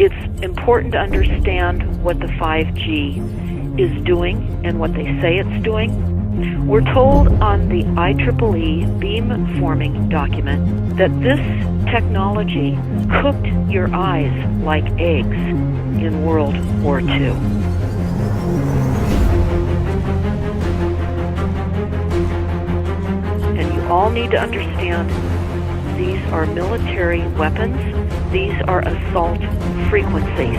It's important to understand what the 5G is doing and what they say it's doing. We're told on the IEEE beamforming document that this technology cooked your eyes like eggs in World War II. And you all need to understand these are military weapons. These are assault frequencies.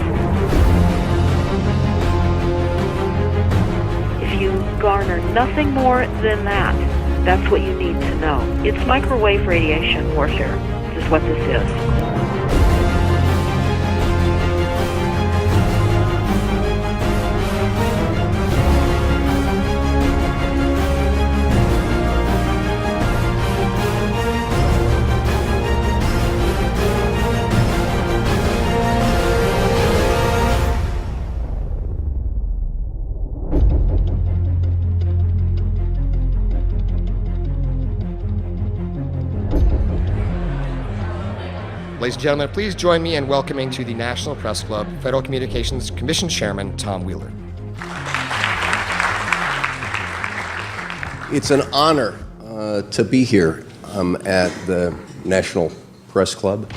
If you garner nothing more than that, that's what you need to know. It's microwave radiation warfare, is what this is. Ladies and gentlemen, please join me in welcoming to the National Press Club Federal Communications Commission Chairman Tom Wheeler. It's an honor to be here at the National Press Club.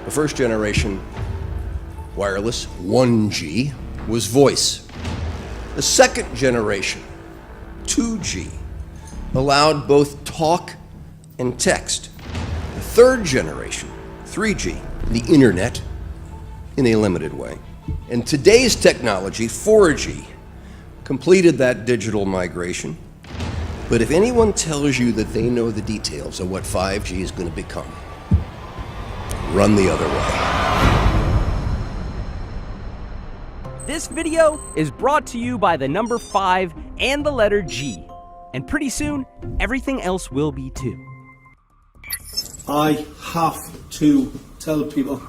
The first generation wireless, 1G, was voice. The second generation, 2G, allowed both talk and text. The third generation, 3G, the internet, in a limited way. And today's technology, 4G, completed that digital migration. But if anyone tells you that they know the details of what 5G is going to become, run the other way. This video is brought to you by the number 5 and the letter G. And pretty soon, everything else will be too. I have to tell people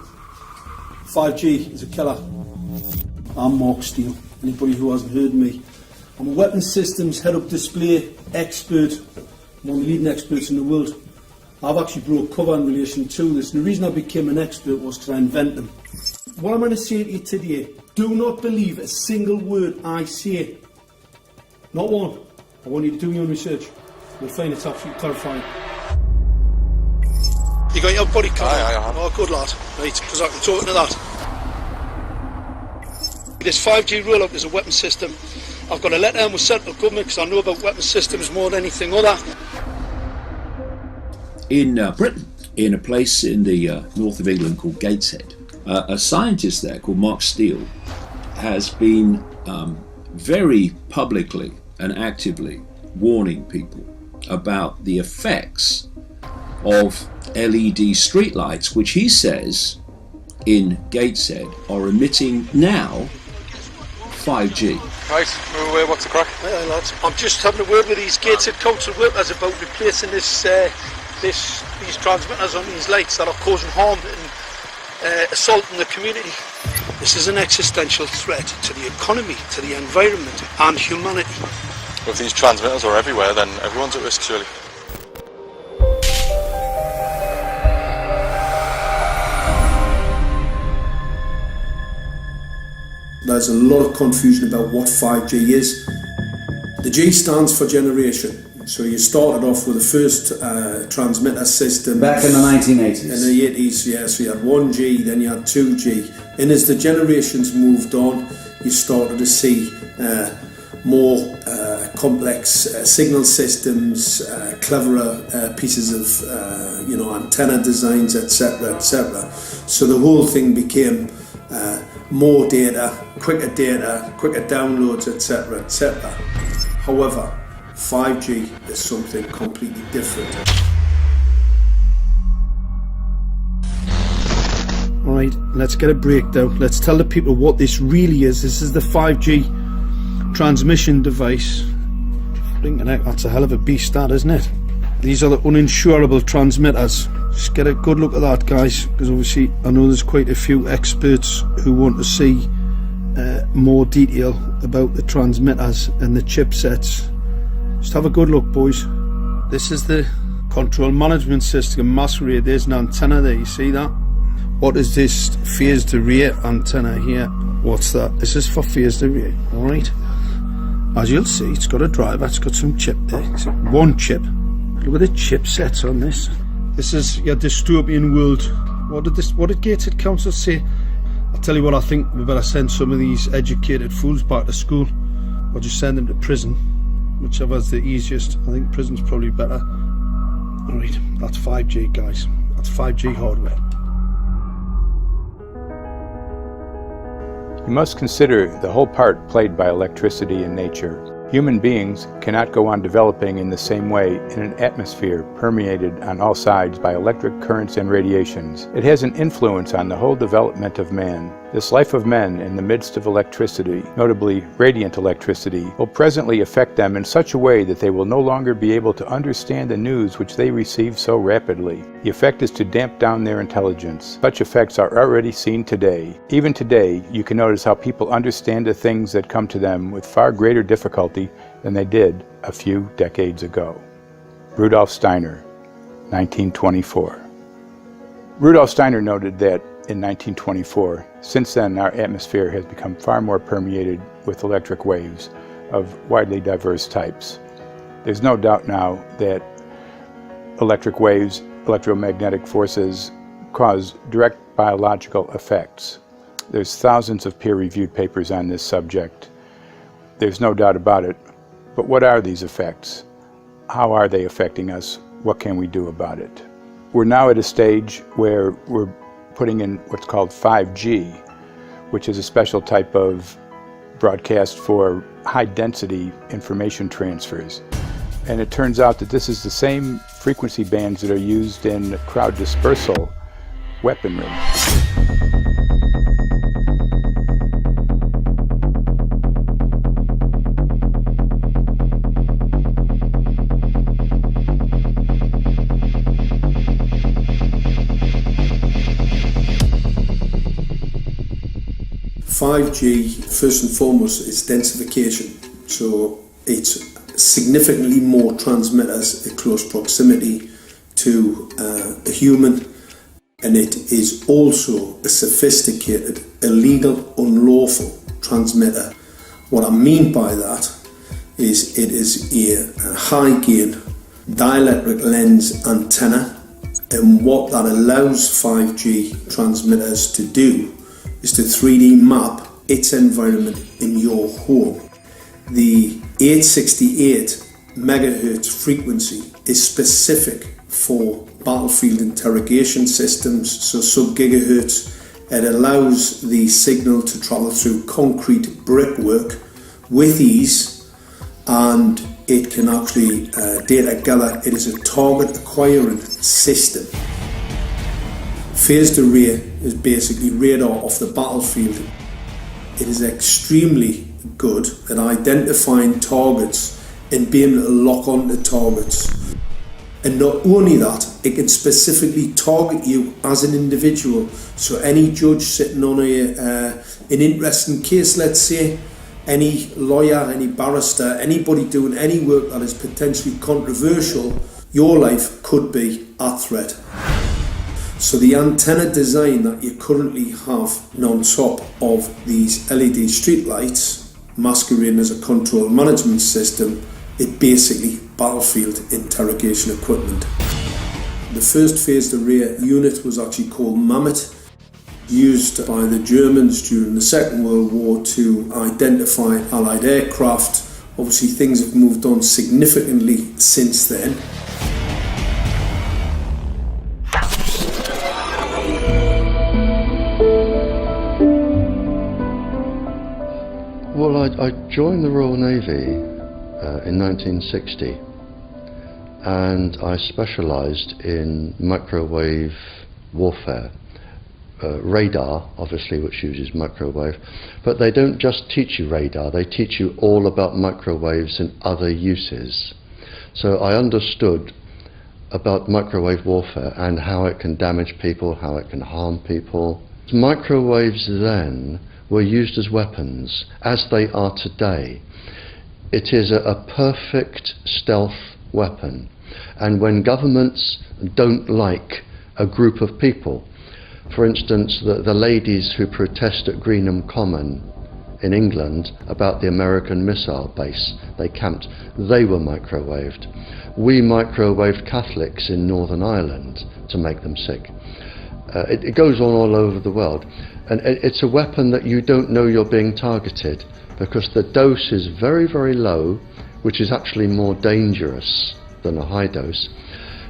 5G is a killer. I'm Mark Steele. Anybody who hasn't heard me, I'm a weapons systems head-up display expert, one of the leading experts in the world. I've actually brought cover in relation to this, and the reason I became an expert was because I invented them. What I'm going to say to you today, do not believe a single word I say. Not one. I want you to do your own research. You'll find it's absolutely terrifying. You got your body covered? Aye. Oh, good lad. Right, because I can talk to that. This 5G roll-up is a weapon system. I've got a letter in with central government because I know about weapon systems more than anything other. In Britain, in a place in the north of England called Gateshead, a scientist there called Mark Steele has been very publicly and actively warning people about the effects of LED streetlights, which he says in Gateshead are emitting now 5G. Right, move away, what's the crack? Hey, lads. I'm just having a word with these Gateshead council workers about replacing these transmitters on these lights that are causing harm and assaulting the community. This is an existential threat to the economy, to the environment and humanity. Well, if these transmitters are everywhere, then everyone's at risk, surely. There's a lot of confusion about what 5G is. The G stands for generation. So you started off with the first transmitter system. Back in the 1980s. In the 80s, yeah. So you had 1G, then you had 2G. And as the generations moved on, you started to see more complex signal systems, cleverer pieces of antenna designs, etc., etc. So the whole thing became more data, quicker downloads, etc., etc. However, 5G is something completely different. Alright, let's get a breakdown. Let's tell the people what this really is. This is the 5G transmission device. Blinking heck, that's a hell of a beast, that, isn't it? These are the uninsurable transmitters. Just get a good look at that, guys, because obviously I know there's quite a few experts who want to see more detail about the transmitters and the chipsets. Just have a good look, boys. This is the control management system masquerade. There's an antenna there, you see that? What is this phased array antenna here? What's that? This is for phased array, alright? As you'll see, it's got a driver, it's got some chip there. It's one chip. Look at the chipsets on this. This is your dystopian world. What did Gateshead Council say? I'll tell you what, I think we better send some of these educated fools back to school, or just send them to prison. Whichever's the easiest. I think prison's probably better. Alright, that's 5G, guys. That's 5G hardware. You must consider the whole part played by electricity in nature. Human beings cannot go on developing in the same way in an atmosphere permeated on all sides by electric currents and radiations. It has an influence on the whole development of man. This life of men in the midst of electricity, notably radiant electricity, will presently affect them in such a way that they will no longer be able to understand the news which they receive so rapidly. The effect is to damp down their intelligence. Such effects are already seen today. Even today, you can notice how people understand the things that come to them with far greater difficulty than they did a few decades ago. Rudolf Steiner, 1924. Rudolf Steiner noted that in 1924, since then our atmosphere has become far more permeated with electric waves of widely diverse types. There's no doubt now that electric waves, electromagnetic forces, cause direct biological effects. There's thousands of peer-reviewed papers on this subject. There's no doubt about it. But what are these effects? How are they affecting us? What can we do about it? We're now at a stage where we're putting in what's called 5G, which is a special type of broadcast for high-density information transfers. And it turns out that this is the same frequency bands that are used in crowd dispersal weaponry. 5G, first and foremost, is densification. So it's significantly more transmitters at close proximity to a human, and it is also a sophisticated, illegal, unlawful transmitter. What I mean by that is it is a high gain dielectric lens antenna, and what that allows 5G transmitters to do is to 3D map its environment in your home. The 868 megahertz frequency is specific for battlefield interrogation systems, so sub-gigahertz. It allows the signal to travel through concrete brickwork with ease, and it can actually data gather. It is a target acquiring system. Phased array is basically radar off the battlefield. It is extremely good at identifying targets and being able to lock onto targets. And not only that, it can specifically target you as an individual. So any judge sitting on an interesting case, let's say, any lawyer, any barrister, anybody doing any work that is potentially controversial, your life could be at threat. So the antenna design that you currently have on top of these LED streetlights, masquerading as a control management system, it basically battlefield interrogation equipment. The first phased array unit was actually called Mammoth, used by the Germans during the Second World War to identify Allied aircraft. Obviously things have moved on significantly since then. Well, I joined the Royal Navy in 1960, and I specialised in microwave warfare. Radar, obviously, which uses microwave, but they don't just teach you radar, they teach you all about microwaves and other uses. So I understood about microwave warfare and how it can damage people, how it can harm people. Microwaves then were used as weapons, as they are today. It is a perfect stealth weapon, and when governments don't like a group of people, For instance, the ladies who protest at Greenham Common in England about the American missile base they camped, they were microwaved. We microwaved Catholics in Northern Ireland to make them sick. It goes on all over the world, and it's a weapon that you don't know you're being targeted, because the dose is very, very low, which is actually more dangerous than a high dose.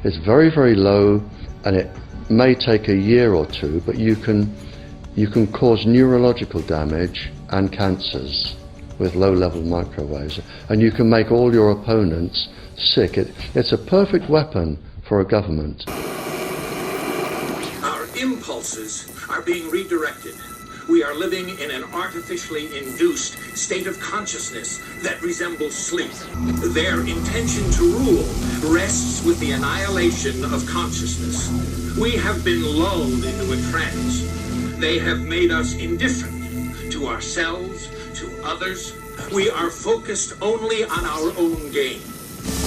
It's very, very low, and it may take a year or two, but you can cause neurological damage and cancers with low-level microwaves, and you can make all your opponents sick. It's a perfect weapon for a government. Our impulses are being redirected. We are living in an artificially induced state of consciousness that resembles sleep. Their intention to rule rests with the annihilation of consciousness. We have been lulled into a trance. They have made us indifferent to ourselves, to others. We are focused only on our own gain.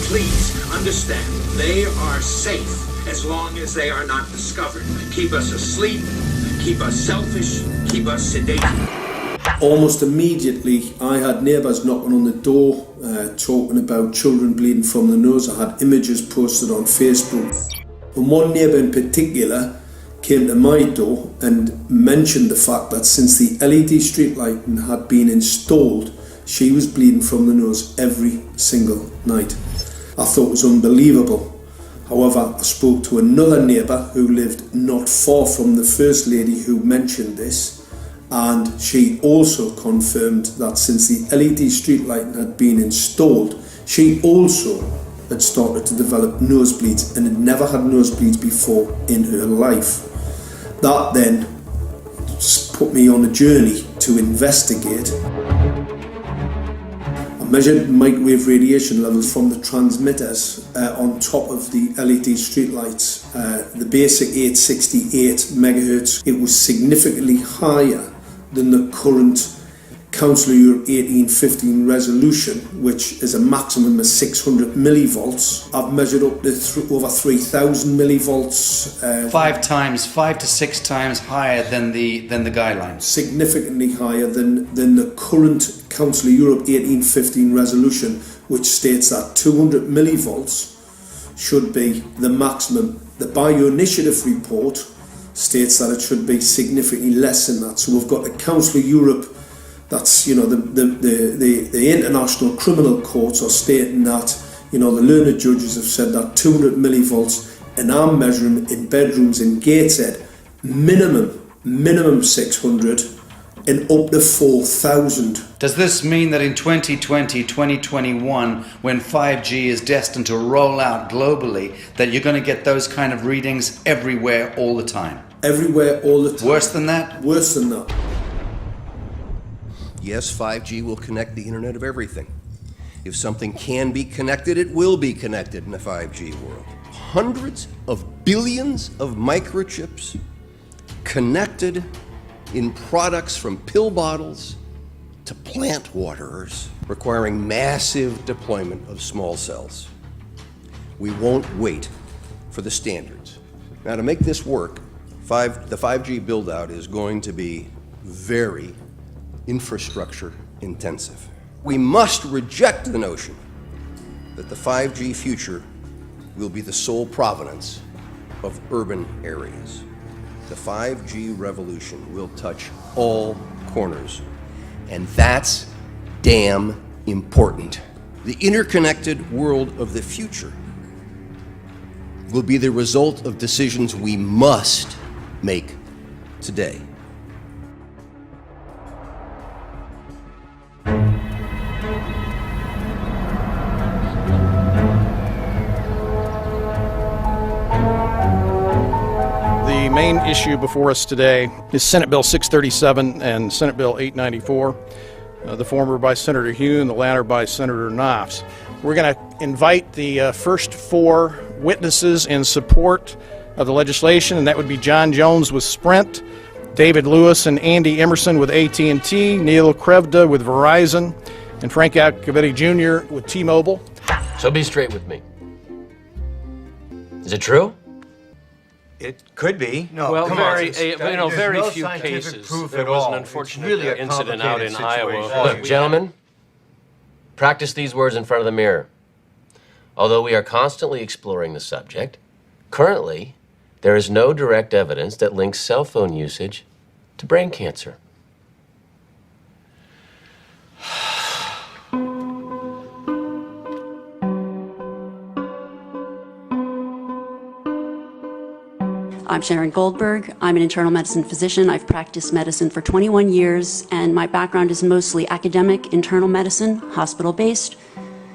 Please understand, they are safe as long as they are not discovered. Keep us asleep, keep us selfish, keep us sedated. Almost immediately, I had neighbours knocking on the door, talking about children bleeding from the nose. I had images posted on Facebook. And one neighbour in particular came to my door and mentioned the fact that since the LED street lighting had been installed, she was bleeding from the nose every single night. I thought it was unbelievable. However, I spoke to another neighbour who lived not far from the first lady who mentioned this, and she also confirmed that since the LED street lighting had been installed, she also had started to develop nosebleeds and had never had nosebleeds before in her life. That then put me on a journey to investigate. I measured microwave radiation levels from the transmitters on top of the LED streetlights. The basic 868 megahertz, it was significantly higher than the current Council of Europe 1815 resolution, which is a maximum of 600 millivolts. I've measured up to over 3,000 millivolts. 5 to 6 times higher than the guidelines. Significantly higher than the current Council of Europe 1815 resolution, which states that 200 millivolts should be the maximum. The Bioinitiative report states that it should be significantly less than that. So we've got the Council of Europe, that's, you know, the international criminal courts are stating that, you know, the learned judges have said that 200 millivolts, and I'm measuring in bedrooms in Gateshead, minimum 600 and up to 4,000. Does this mean that in 2020, 2021, when 5G is destined to roll out globally, that you're going to get those kind of readings everywhere all the time? Everywhere all the time. Worse than that? Worse than that. Yes, 5G will connect the Internet of everything. If something can be connected, it will be connected in a 5G world. Hundreds of billions of microchips connected in products from pill bottles to plant waterers, requiring massive deployment of small cells. We won't wait for the standards. Now, to make this work, the 5G build-out is going to be very infrastructure intensive. We must reject the notion that the 5G future will be the sole provenance of urban areas. The 5G revolution will touch all corners, and that's damn important. The interconnected world of the future will be the result of decisions we must make today. The main issue before us today is Senate Bill 637 and Senate Bill 894, the former by Senator Hugh and the latter by Senator Knopf. We're going to invite the first four witnesses in support of the legislation, and that would be John Jones with Sprint, David Lewis and Andy Emerson with AT&T, Neil Krevda with Verizon, and Frank Iacovetti Jr. with T-Mobile. So be straight with me. Is it true? It could be. No, well, very few cases. There was an unfortunate incident out in Iowa. Look, gentlemen, practice these words in front of the mirror. Although we are constantly exploring the subject, currently, there is no direct evidence that links cell phone usage to brain cancer. I'm Sharon Goldberg. I'm an internal medicine physician. I've practiced medicine for 21 years, and my background is mostly academic, internal medicine, hospital-based,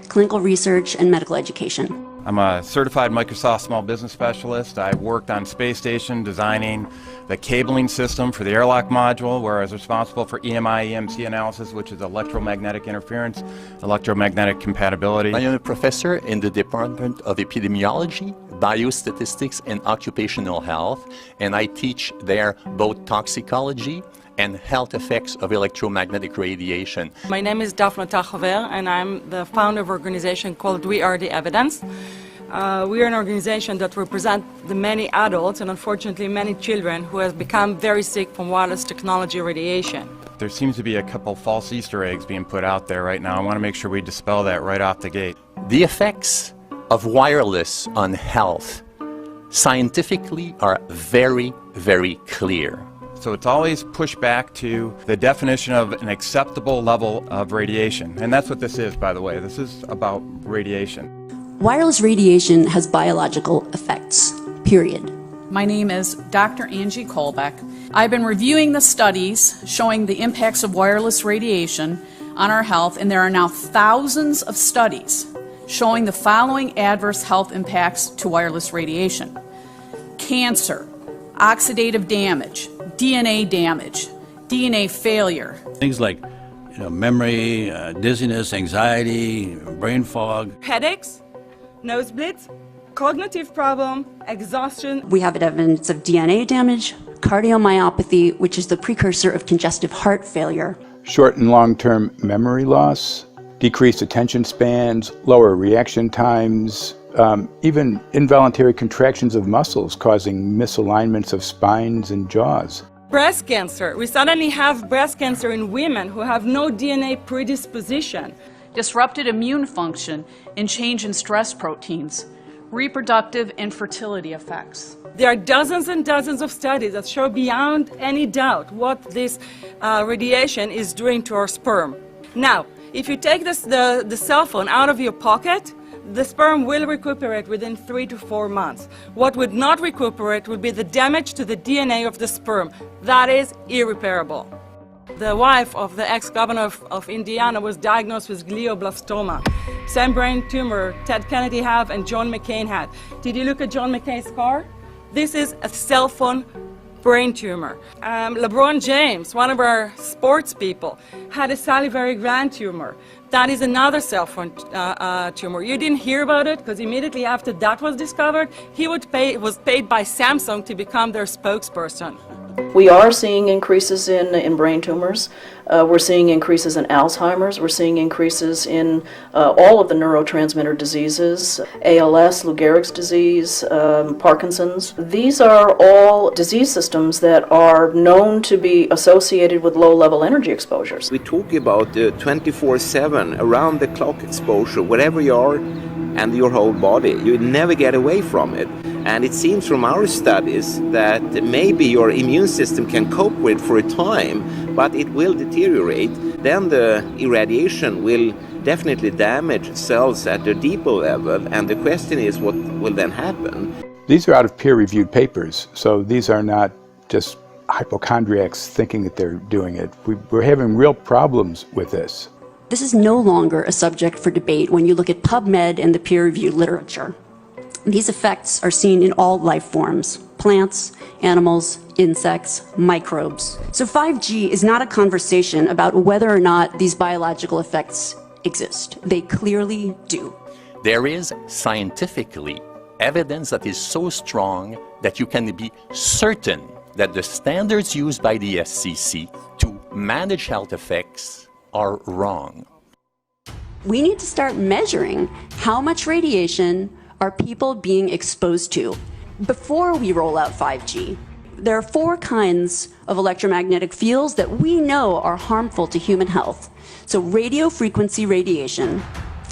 clinical research, and medical education. I'm a certified Microsoft small business specialist. I worked on space station designing the cabling system for the airlock module, where I was responsible for EMI, EMC analysis, which is electromagnetic interference, electromagnetic compatibility. I am a professor in the Department of Epidemiology, Biostatistics, and Occupational Health, and I teach there both toxicology and health effects of electromagnetic radiation. My name is Daphne Tachover, and I'm the founder of an organization called We Are the Evidence. We are an organization that represents the many adults and unfortunately many children who have become very sick from wireless technology radiation. There seems to be a couple false Easter eggs being put out there right now. I want to make sure we dispel that right off the gate. The effects of wireless on health scientifically are very, very clear. So it's always pushed back to the definition of an acceptable level of radiation. And that's what this is, by the way. This is about radiation. Wireless radiation has biological effects, period. My name is Dr. Angie Kolbeck. I've been reviewing the studies showing the impacts of wireless radiation on our health, and there are now thousands of studies showing the following adverse health impacts to wireless radiation: cancer, oxidative damage, DNA damage, DNA failure. Things like memory, dizziness, anxiety, brain fog. Headaches, nosebleeds, cognitive problem, exhaustion. We have evidence of DNA damage, cardiomyopathy, which is the precursor of congestive heart failure. Short and long-term memory loss, decreased attention spans, lower reaction times, even involuntary contractions of muscles causing misalignments of spines and jaws. Breast cancer. We suddenly have breast cancer in women who have no DNA predisposition. Disrupted immune function and change in stress proteins, reproductive and fertility effects. There are dozens and dozens of studies that show beyond any doubt what this radiation is doing to our sperm. Now, if you take the cell phone out of your pocket, the sperm will recuperate within 3 to 4 months. What would not recuperate would be the damage to the DNA of the sperm. That is irreparable. The wife of the ex-governor of Indiana was diagnosed with glioblastoma. Same brain tumor Ted Kennedy had and John McCain had. Did you look at John McCain's scar? This is a cell phone brain tumor. LeBron James, one of our sports people, had a salivary gland tumor. That is another cell phone tumor. You didn't hear about it because immediately after that was discovered, he was paid by Samsung to become their spokesperson. We are seeing increases in brain tumors. We're seeing increases in Alzheimer's. We're seeing increases in all of the neurotransmitter diseases, ALS, Lou Gehrig's disease, Parkinson's. These are all disease systems that are known to be associated with low-level energy exposures. We talk about 24/7, around-the-clock exposure, wherever you are and your whole body. You never get away from it. And it seems from our studies that maybe your immune system can cope with for a time, but it will deteriorate. Then the irradiation will definitely damage cells at a deeper level, and the question is what will then happen. These are out of peer-reviewed papers, so these are not just hypochondriacs thinking that they're doing it. We're having real problems with this. This is no longer a subject for debate when you look at PubMed and the peer-reviewed literature. These effects are seen in all life forms: plants, animals, insects, microbes. So 5G is not a conversation about whether or not these biological effects exist. They clearly do. There is scientifically evidence that is so strong that you can be certain that the standards used by the FCC to manage health effects are wrong. We need to start measuring how much radiation are people being exposed to. before we roll out 5G, there are 4 kinds of electromagnetic fields that we know are harmful to human health. So radio frequency radiation,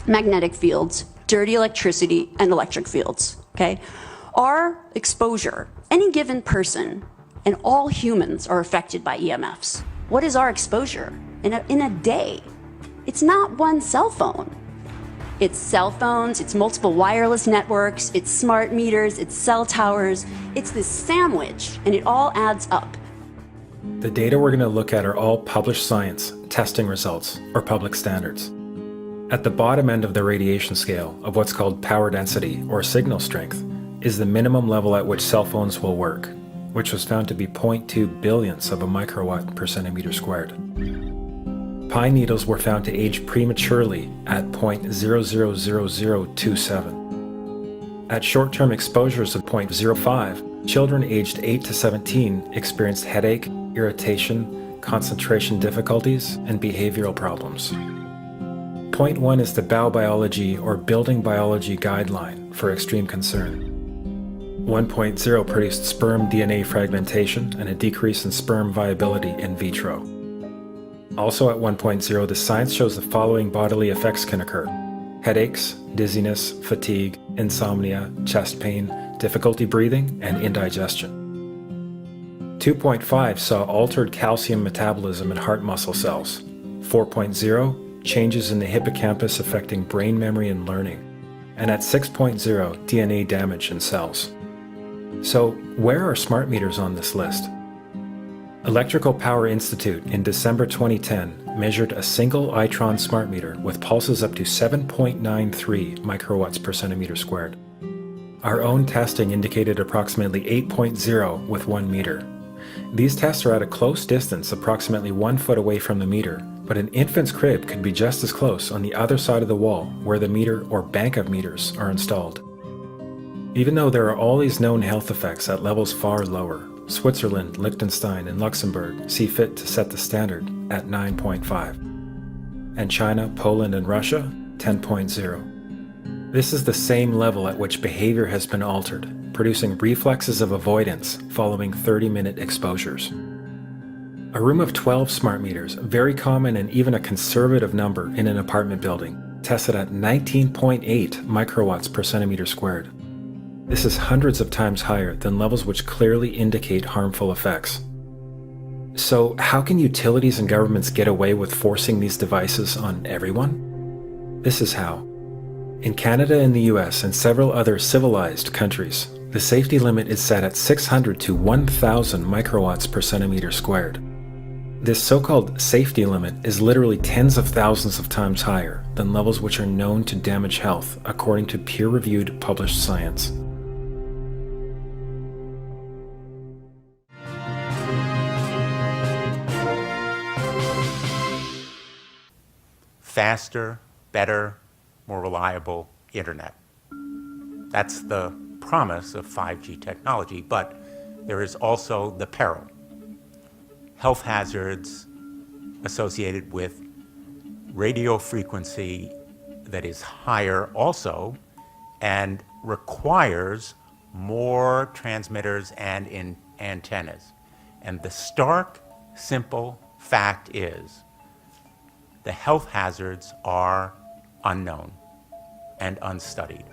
magnetic fields, dirty electricity, and electric fields, okay? Our exposure, any given person, and all humans are affected by EMFs. What is our exposure in a day? It's not one cell phone. It's cell phones, it's multiple wireless networks, it's smart meters, it's cell towers. It's this sandwich, and it all adds up. The data we're going to look at are all published science, testing results, or public standards. At the bottom end of the radiation scale of what's called power density, or signal strength, is the minimum level at which cell phones will work, which was found to be 0.2 billionths of a microwatt per centimeter squared. Pine needles were found to age prematurely at 0.000027. At short-term exposures of 0.05, children aged 8 to 17 experienced headache, irritation, concentration difficulties, and behavioral problems. 0.1 is the biobiology or building biology guideline for extreme concern. 1.0 produced sperm DNA fragmentation and a decrease in sperm viability in vitro. Also at 1.0, the science shows the following bodily effects can occur: headaches, dizziness, fatigue, insomnia, chest pain, difficulty breathing, and indigestion. 2.5 saw altered calcium metabolism in heart muscle cells. 4.0, changes in the hippocampus affecting brain memory and learning. And at 6.0, DNA damage in cells. So, where are smart meters on this list? Electrical Power Institute in December 2010 measured a single Itron smart meter with pulses up to 7.93 microwatts per centimeter squared. Our own testing indicated approximately 8.0 with 1 meter. These tests are at a close distance, approximately 1 foot away from the meter, but an infant's crib could be just as close on the other side of the wall where the meter or bank of meters are installed. Even though there are all these known health effects at levels far lower, Switzerland, Liechtenstein, and Luxembourg see fit to set the standard at 9.5. And China, Poland, and Russia, 10.0. This is the same level at which behavior has been altered, producing reflexes of avoidance following 30-minute exposures. A room of 12 smart meters, very common and even a conservative number in an apartment building, tested at 19.8 microwatts per centimeter squared. This is hundreds of times higher than levels which clearly indicate harmful effects. So, how can utilities and governments get away with forcing these devices on everyone? This is how. In Canada and the US and several other civilized countries, the safety limit is set at 600 to 1,000 microwatts per centimeter squared. This so-called safety limit is literally tens of thousands of times higher than levels which are known to damage health according to peer-reviewed published science. Faster, better, more reliable internet. That's the promise of 5G technology, but there is also the peril. Health hazards associated with radio frequency that is higher also and requires more transmitters and antennas. And the stark, simple fact is the health hazards are unknown and unstudied.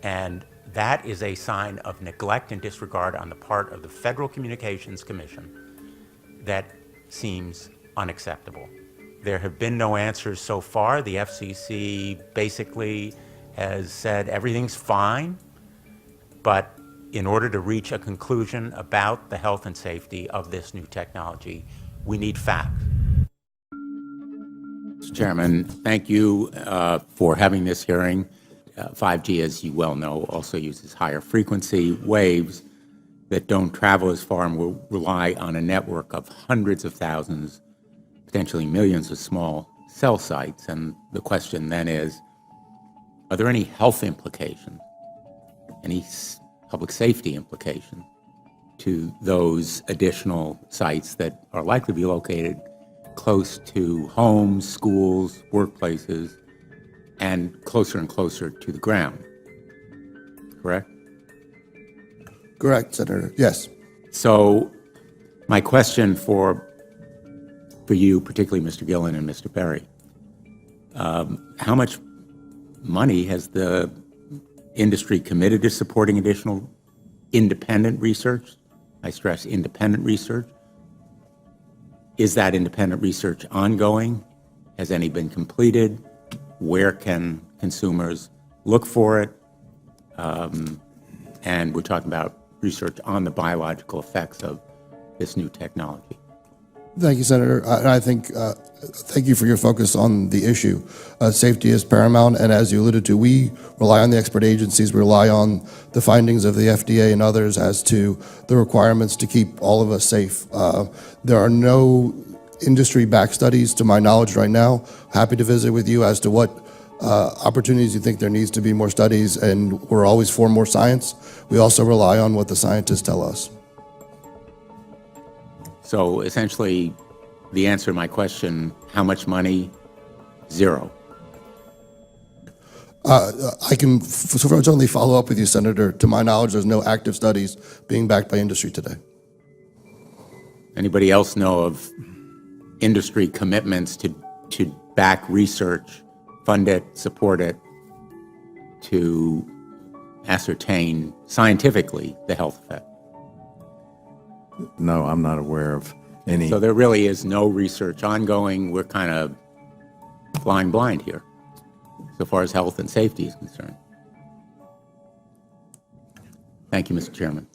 And that is a sign of neglect and disregard on the part of the Federal Communications Commission that seems unacceptable. There have been no answers so far. The FCC basically has said everything's fine, but in order to reach a conclusion about the health and safety of this new technology, we need facts. Mr. Chairman, thank you for having this hearing. 5G, as you well know, also uses higher frequency waves that don't travel as far and will rely on a network of hundreds of thousands, potentially millions of small cell sites. And the question then is, are there any health implications, any public safety implications to those additional sites that are likely to be located close to homes, schools, workplaces, and closer to the ground, correct? Correct, Senator. Yes. So my question for you, particularly Mr. Gillen and Mr. Perry, how much money has the industry committed to supporting additional independent research? I stress independent research. Is that independent research ongoing? Has any been completed? Where can consumers look for it? And we're talking about research on the biological effects of this new technology. Thank you, Senator. I think, thank you for your focus on the issue. Safety is paramount, and as you alluded to, we rely on the expert agencies, we rely on the findings of the FDA and others as to the requirements to keep all of us safe. There are no industry-backed studies, to my knowledge right now. Happy to visit with you as to what opportunities you think there needs to be more studies, and we're always for more science. We also rely on what the scientists tell us. So essentially, the answer to my question, how much money? Zero. I can certainly follow up with you, Senator. To my knowledge, there's no active studies being backed by industry today. Anybody else know of industry commitments to back research, fund it, support it, to ascertain scientifically the health effect? No, I'm not aware of any. So there really is no research ongoing. We're kind of flying blind here, so far as health and safety is concerned. Thank you, Mr. Chairman.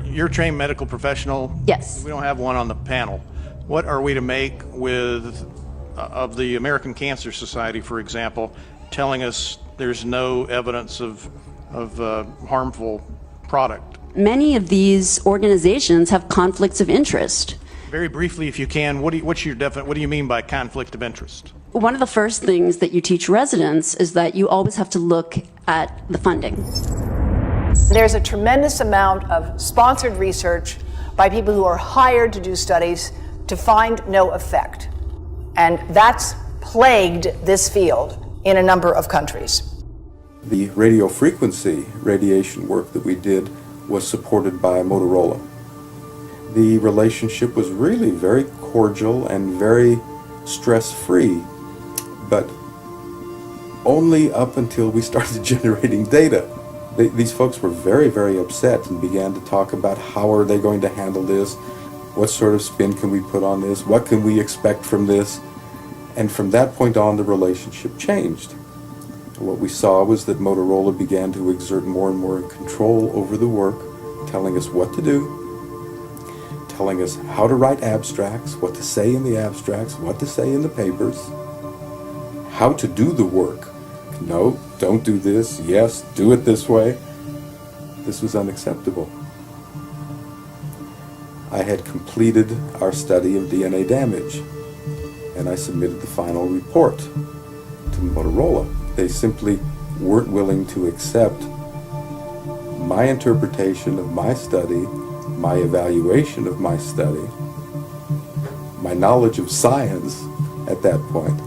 You're a trained medical professional. Yes. We don't have one on the panel. What are we to make of the American Cancer Society, for example, telling us there's no evidence of harmful product? Many of these organizations have conflicts of interest. Very briefly, if you can, what do you mean by conflict of interest? One of the first things that you teach residents is that you always have to look at the funding. There's a tremendous amount of sponsored research by people who are hired to do studies to find no effect. And that's plagued this field in a number of countries. The radio frequency radiation work that we did was supported by Motorola. The relationship was really very cordial and very stress-free, but only up until we started generating data. These folks were very, very upset and began to talk about how are they going to handle this, what sort of spin can we put on this, what can we expect from this, and from that point on the relationship changed. What we saw was that Motorola began to exert more and more control over the work, telling us what to do, telling us how to write abstracts, what to say in the abstracts, what to say in the papers, how to do the work. No, don't do this. Yes, do it this way. This was unacceptable. I had completed our study of DNA damage, and I submitted the final report to Motorola. They simply weren't willing to accept my interpretation of my study, my evaluation of my study, my knowledge of science at that point,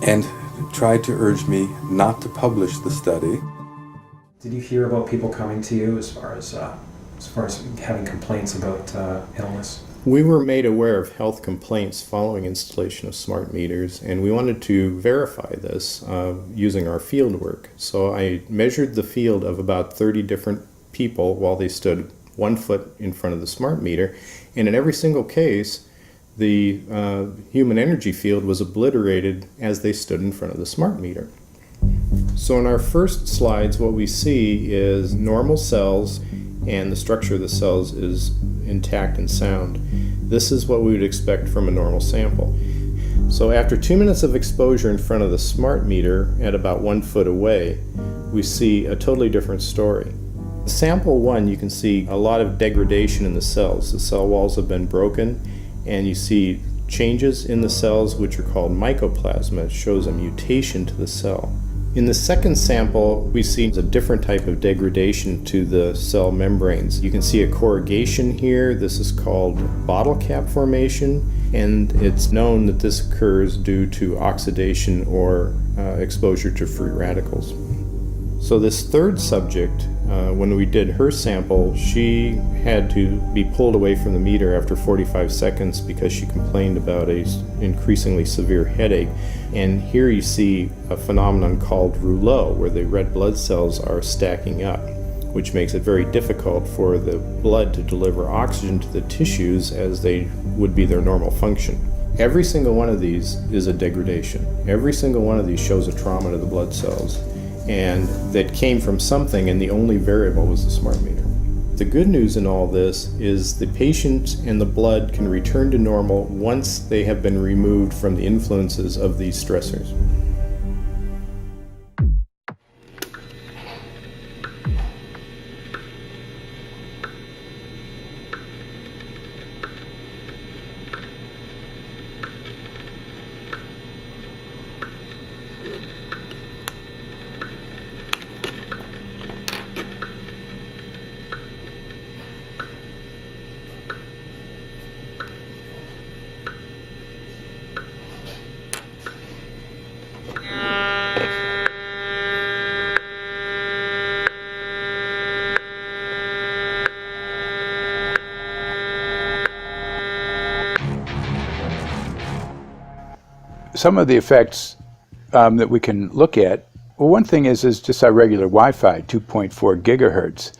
and tried to urge me not to publish the study. Did you hear about people coming to you as far as having complaints about illness? We were made aware of health complaints following installation of smart meters, and we wanted to verify this using our field work. So I measured the field of about 30 different people while they stood 1 foot in front of the smart meter, and in every single case, the human energy field was obliterated as they stood in front of the smart meter. So in our first slides, what we see is normal cells, and the structure of the cells is intact and sound. This is what we would expect from a normal sample. So after 2 minutes of exposure in front of the smart meter at about 1 foot away, we see a totally different story. Sample 1, you can see a lot of degradation in the cells. The cell walls have been broken, and you see changes in the cells which are called mycoplasma. It shows a mutation to the cell. In the second sample, we see a different type of degradation to the cell membranes. You can see a corrugation here. This is called bottle cap formation, and it's known that this occurs due to oxidation or exposure to free radicals. So this third subject, when we did her sample, she had to be pulled away from the meter after 45 seconds because she complained about an increasingly severe headache. And here you see a phenomenon called rouleau, where the red blood cells are stacking up, which makes it very difficult for the blood to deliver oxygen to the tissues as they would be their normal function. Every single one of these is a degradation. Every single one of these shows a trauma to the blood cells, and that came from something, and the only variable was the smart meter. The good news in all this is the patient and the blood can return to normal once they have been removed from the influences of these stressors. Some of the effects that we can look at, well, one thing is just our regular Wi-Fi, 2.4 gigahertz.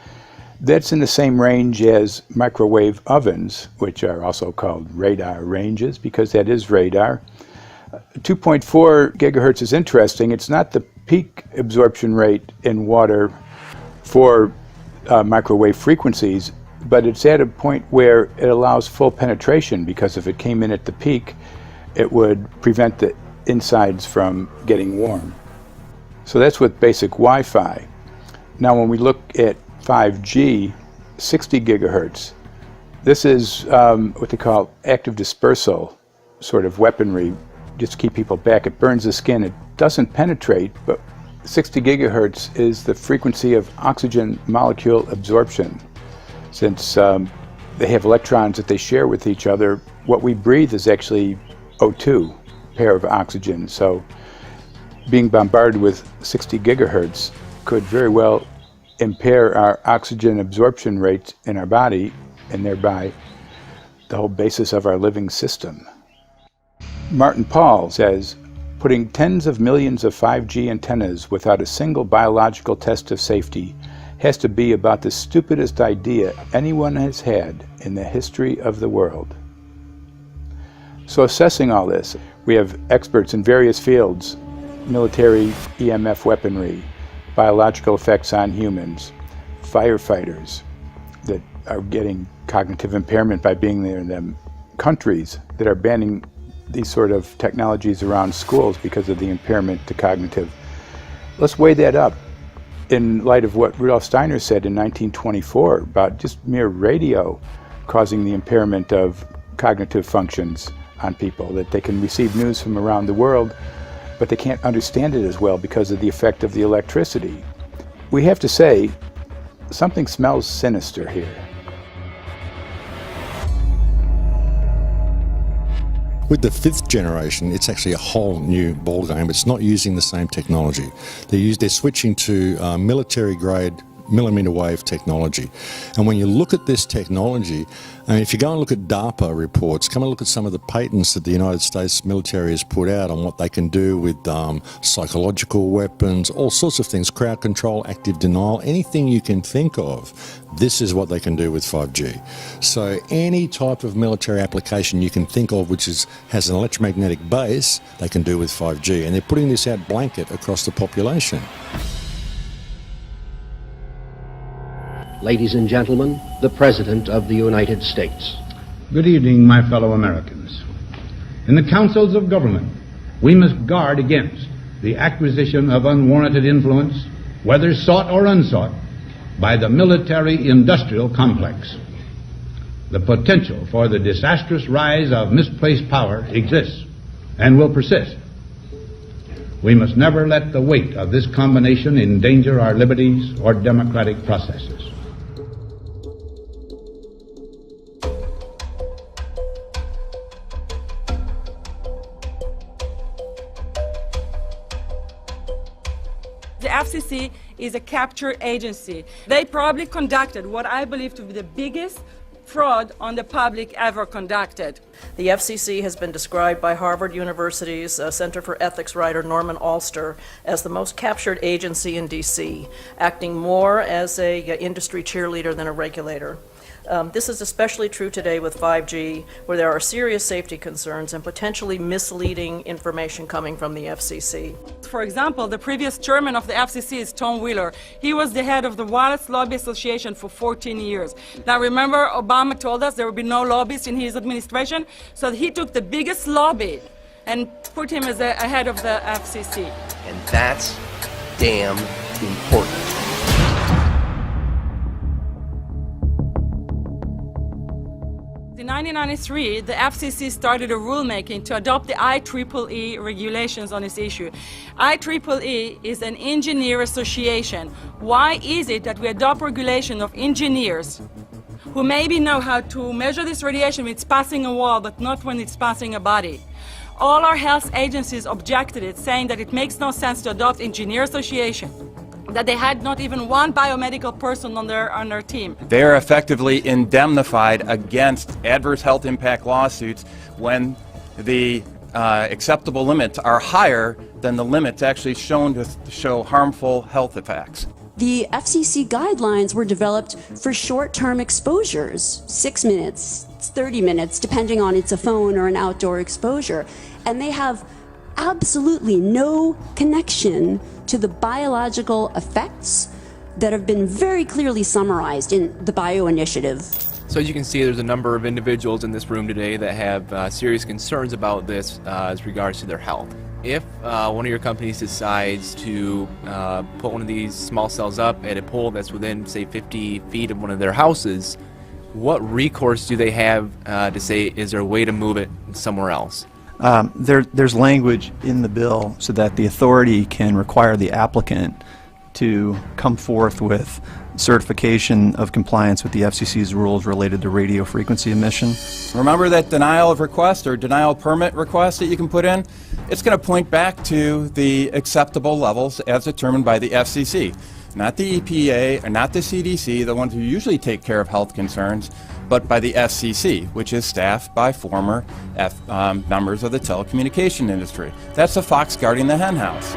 That's in the same range as microwave ovens, which are also called radar ranges, because that is radar. 2.4 gigahertz is interesting. It's not the peak absorption rate in water for microwave frequencies, but it's at a point where it allows full penetration, because if it came in at the peak, it would prevent the insides from getting warm. So that's with basic Wi-Fi. Now when we look at 5G, 60 gigahertz, this is what they call active dispersal sort of weaponry, just to keep people back. It burns the skin. It doesn't penetrate, but 60 gigahertz is the frequency of oxygen molecule absorption. Since they have electrons that they share with each other, what we breathe is actually O2, pair of oxygen. So being bombarded with 60 gigahertz could very well impair our oxygen absorption rates in our body, and thereby the whole basis of our living system. Martin Pall says, putting tens of millions of 5G antennas without a single biological test of safety has to be about the stupidest idea anyone has had in the history of the world. So assessing all this, we have experts in various fields: military EMF weaponry, biological effects on humans, firefighters that are getting cognitive impairment by being there in them, countries that are banning these sort of technologies around schools because of the impairment to cognitive. Let's weigh that up in light of what Rudolf Steiner said in 1924 about just mere radio causing the impairment of cognitive functions on people, that they can receive news from around the world, but they can't understand it as well because of the effect of the electricity. We have to say, something smells sinister here. With the 5th generation, it's actually a whole new ballgame. It's not using the same technology. They're switching to military-grade millimeter wave technology. And when you look at this technology, I mean, if you go and look at DARPA reports, come and look at some of the patents that the United States military has put out on what they can do with psychological weapons, all sorts of things, crowd control, active denial, anything you can think of, this is what they can do with 5G. So any type of military application you can think of which has an electromagnetic base, they can do with 5G. And they're putting this out blanket across the population. Ladies and gentlemen, the President of the United States. Good evening, my fellow Americans. In the councils of government, we must guard against the acquisition of unwarranted influence, whether sought or unsought, by the military-industrial complex. The potential for the disastrous rise of misplaced power exists and will persist. We must never let the weight of this combination endanger our liberties or democratic processes. The FCC is a capture agency. They probably conducted what I believe to be the biggest fraud on the public ever conducted. The FCC has been described by Harvard University's Center for Ethics writer Norman Alster as the most captured agency in D.C., acting more as an industry cheerleader than a regulator. This is especially true today with 5G, where there are serious safety concerns and potentially misleading information coming from the FCC. For example, the previous chairman of the FCC is Tom Wheeler. He was the head of the Wireless Lobby Association for 14 years. Now remember, Obama told us there would be no lobbyists in his administration, so he took the biggest lobby and put him as a head of the FCC. And that's damn important. In 1993, the FCC started a rulemaking to adopt the IEEE regulations on this issue. IEEE is an engineer association. Why is it that we adopt regulation of engineers who maybe know how to measure this radiation when it's passing a wall, but not when it's passing a body? All our health agencies objected it, saying that it makes no sense to adopt engineer association, that they had not even one biomedical person on their team. They are effectively indemnified against adverse health impact lawsuits when the acceptable limits are higher than the limits actually shown to show harmful health effects. The FCC guidelines were developed for short-term exposures, 6 minutes, 30 minutes, depending on it's a phone or an outdoor exposure. And they have absolutely no connection to the biological effects that have been very clearly summarized in the Bio Initiative. So as you can see, there's a number of individuals in this room today that have serious concerns about this as regards to their health. If one of your companies decides to put one of these small cells up at a pole that's within, say, 50 feet of one of their houses, what recourse do they have to say, is there a way to move it somewhere else? There's language in the bill so that the authority can require the applicant to come forth with certification of compliance with the FCC's rules related to radio frequency emission. Remember that denial of request or denial of permit request that you can put in? It's going to point back to the acceptable levels as determined by the FCC. Not the EPA or not the CDC, the ones who usually take care of health concerns, but by the FCC, which is staffed by former members of the telecommunication industry. That's the fox guarding the henhouse.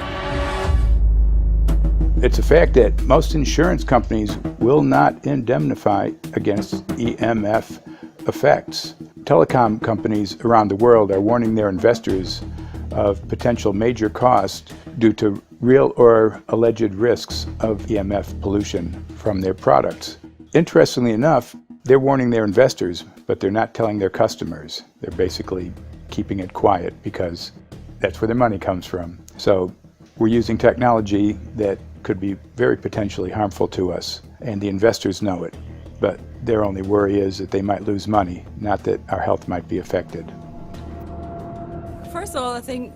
It's a fact that most insurance companies will not indemnify against EMF effects. Telecom companies around the world are warning their investors of potential major costs due to real or alleged risks of EMF pollution from their products. Interestingly enough, they're warning their investors, but they're not telling their customers. They're basically keeping it quiet because that's where their money comes from. So we're using technology that could be very potentially harmful to us, and the investors know it. But their only worry is that they might lose money, not that our health might be affected. First of all, I think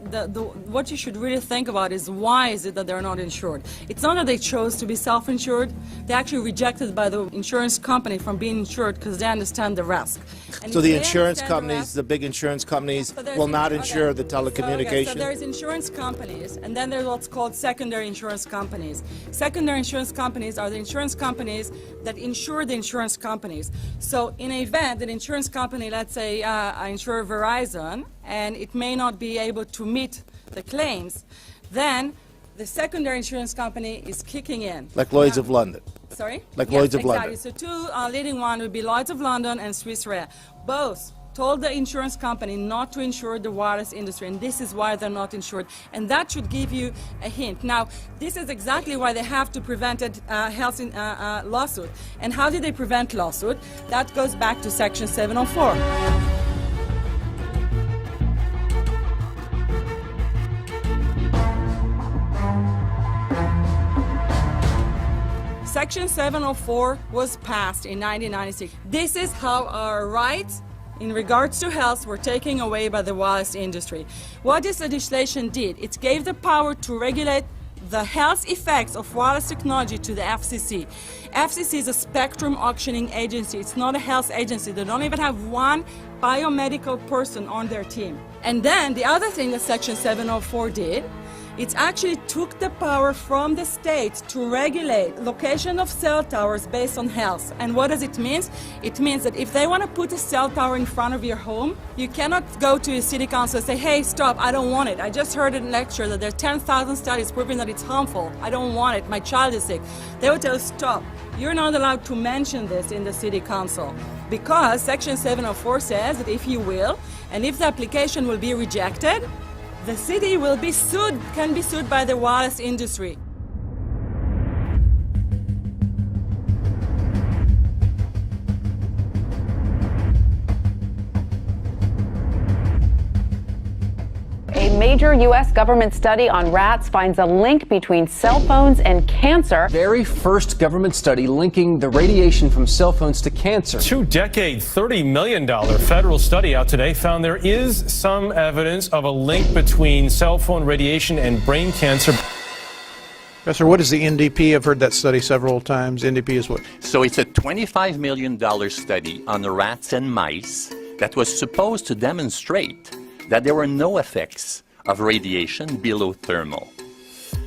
what you should really think about is why is it that they're not insured? It's not that they chose to be self-insured. They actually rejected by the insurance company from being insured because they understand the risk. And so the insurance companies, the big insurance companies, will not insure the telecommunications? So there's insurance companies, and then there's what's called secondary insurance companies. Secondary insurance companies are the insurance companies that insure the insurance companies. So in an event, an insurance company, let's say I insure Verizon, and it may not be able to meet the claims, then the secondary insurance company is kicking in. Like Lloyd's of London. Sorry? Like yes, Lloyd's of exactly. London. So two leading one would be Lloyd's of London and Swiss Re. Both told the insurance company not to insure the wireless industry, and this is why they're not insured. And that should give you a hint. Now, this is exactly why they have to prevent a health lawsuit. And how did they prevent lawsuit? That goes back to Section 704. Section 704 was passed in 1996. This is how our rights in regards to health were taken away by the wireless industry. What this legislation did, it gave the power to regulate the health effects of wireless technology to the FCC. FCC is a spectrum auctioning agency. It's not a health agency. They don't even have one biomedical person on their team. And then the other thing that Section 704 did, It actually took the power from the state to regulate location of cell towers based on health. And what does it mean? It means that if they want to put a cell tower in front of your home, you cannot go to your city council and say, hey, stop, I don't want it. I just heard in a lecture that there are 10,000 studies proving that it's harmful. I don't want it. My child is sick. They will tell you, stop. You're not allowed to mention this in the city council because Section 704 says that if you will, and if the application will be rejected, the city will be sued, can be sued by the wireless industry. A major U.S. government study on rats finds a link between cell phones and cancer. Very first government study linking the radiation from cell phones to cancer. Two-decade, $30 million federal study out today found there is some evidence of a link between cell phone radiation and brain cancer. Professor, what is the NDP? I've heard that study several times. NDP is what? So it's a $25 million study on the rats and mice that was supposed to demonstrate that there were no effects of radiation below thermal.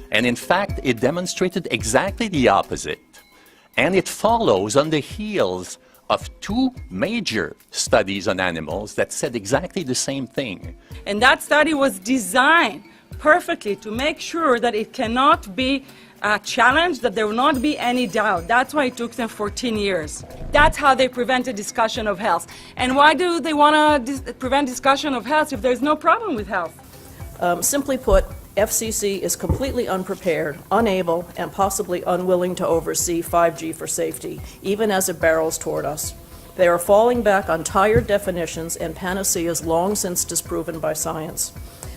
And in fact, it demonstrated exactly the opposite. And it follows on the heels of two major studies on animals that said exactly the same thing. And that study was designed perfectly to make sure that it cannot be challenged, that there will not be any doubt. That's why it took them 14 years. That's how they prevented discussion of health. And why do they want to prevent discussion of health if there's no problem with health? Simply put, FCC is completely unprepared, unable, and possibly unwilling to oversee 5G for safety, even as it barrels toward us. They are falling back on tired definitions and panaceas long since disproven by science.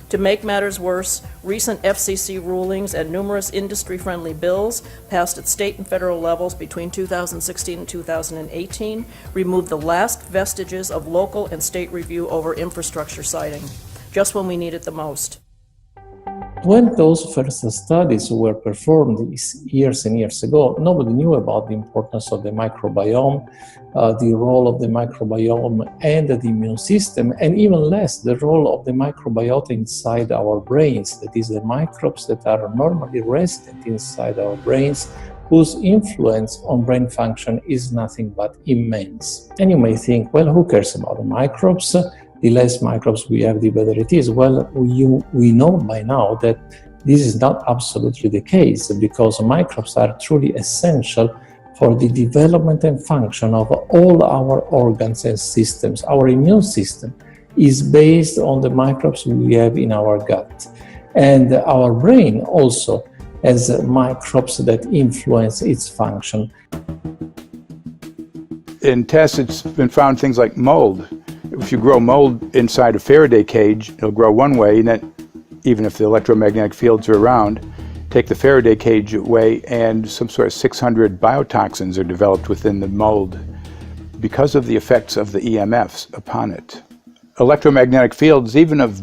To make matters worse, recent FCC rulings and numerous industry-friendly bills passed at state and federal levels between 2016 and 2018 removed the last vestiges of local and state review over infrastructure siting, just when we need it the most. When those first studies were performed years and years ago, nobody knew about the importance of the microbiome, the role of the microbiome and the immune system, and even less the role of the microbiota inside our brains, that is, the microbes that are normally resident inside our brains, whose influence on brain function is nothing but immense. And you may think, well, who cares about the microbes? The less microbes we have, the better it is. Well, we know by now that this is not absolutely the case, because microbes are truly essential for the development and function of all our organs and systems. Our immune system is based on the microbes we have in our gut. And our brain also has microbes that influence its function. In tests, it's been found things like mold. If you grow mold inside a Faraday cage, it'll grow one way, and then even if the electromagnetic fields are around, take the Faraday cage away and some sort of 600 biotoxins are developed within the mold because of the effects of the EMFs upon it. Electromagnetic fields, even of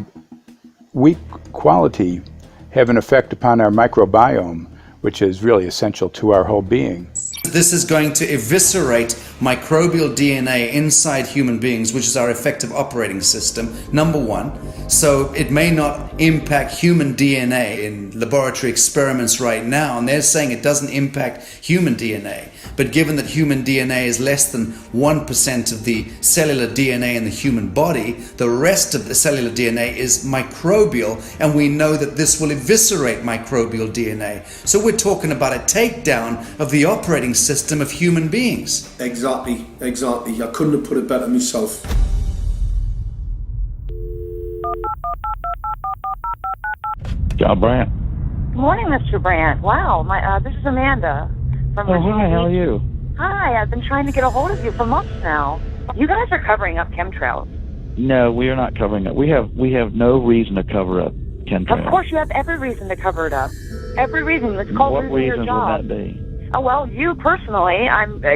weak quality, have an effect upon our microbiome, which is really essential to our whole being. This is going to eviscerate microbial DNA inside human beings, which is our effective operating system, number one. So it may not impact human DNA in laboratory experiments right now, and they're saying it doesn't impact human DNA. But given that human DNA is less than 1% of the cellular DNA in the human body, the rest of the cellular DNA is microbial, and we know that this will eviscerate microbial DNA. So we're talking about a takedown of the operating system of human beings. Exactly. I couldn't have put it better myself. John Brandt. Good morning, Mr. Brandt. Wow, this is Amanda from Virginia. Hi, how are you? Hi, I've been trying to get a hold of you for months now. You guys are covering up chemtrails. No, we are not covering it. We have no reason to cover up chemtrails. Of course, you have every reason to cover it up. Every reason. It's called losing your job. What reasons would that be? Oh, well, you personally,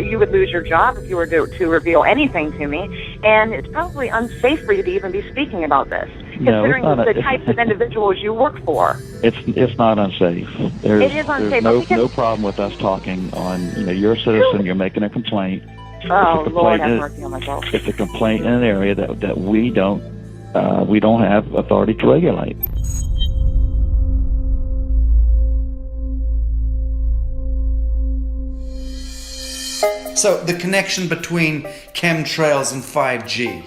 you would lose your job if you were to reveal anything to me, and it's probably unsafe for you to even be speaking about this, considering the types of individuals you work for. It's not unsafe. It is unsafe. There's no problem with us talking on, you're a citizen, you're making a complaint. Oh, Lord, have mercy on myself. It's a complaint in an area that we don't have authority to regulate. So the connection between chemtrails and 5G.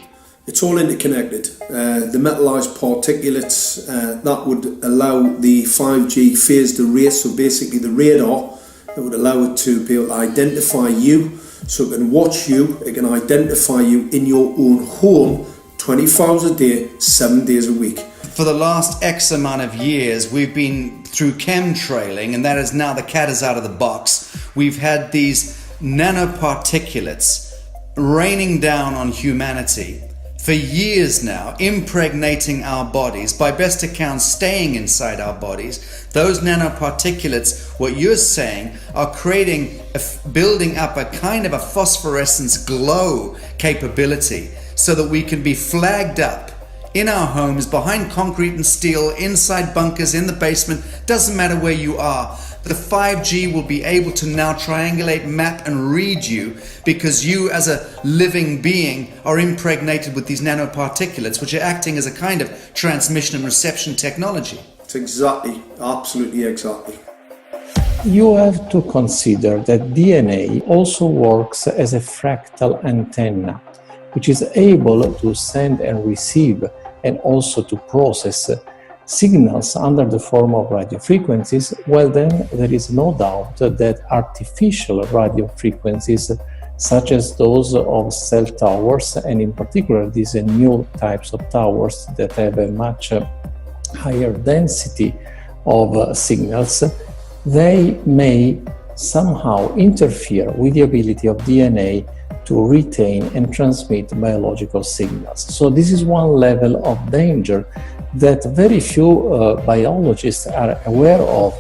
It's all interconnected. The metallized particulates that would allow the 5G phased array, so basically the radar that would allow it to be able to identify you, so it can watch you, it can identify you in your own home 24 hours a day, 7 days a week. For the last X amount of years, we've been through chemtrailing, and that is now the cat is out of the box. We've had these nanoparticulates raining down on humanity for years now, impregnating our bodies, by best accounts staying inside our bodies. Those nanoparticulates, what you're saying, are building up a kind of a phosphorescence glow capability so that we can be flagged up in our homes, behind concrete and steel, inside bunkers, in the basement, doesn't matter where you are. The 5G will be able to now triangulate, map and read you, because you as a living being are impregnated with these nanoparticulates, which are acting as a kind of transmission and reception technology. It's exactly, absolutely exactly. You have to consider that DNA also works as a fractal antenna, which is able to send and receive and also to process signals under the form of radio frequencies. Well, then there is no doubt that artificial radio frequencies, such as those of cell towers, and in particular these new types of towers that have a much higher density of signals, they may somehow interfere with the ability of DNA to retain and transmit biological signals. So this is one level of danger that very few biologists are aware of.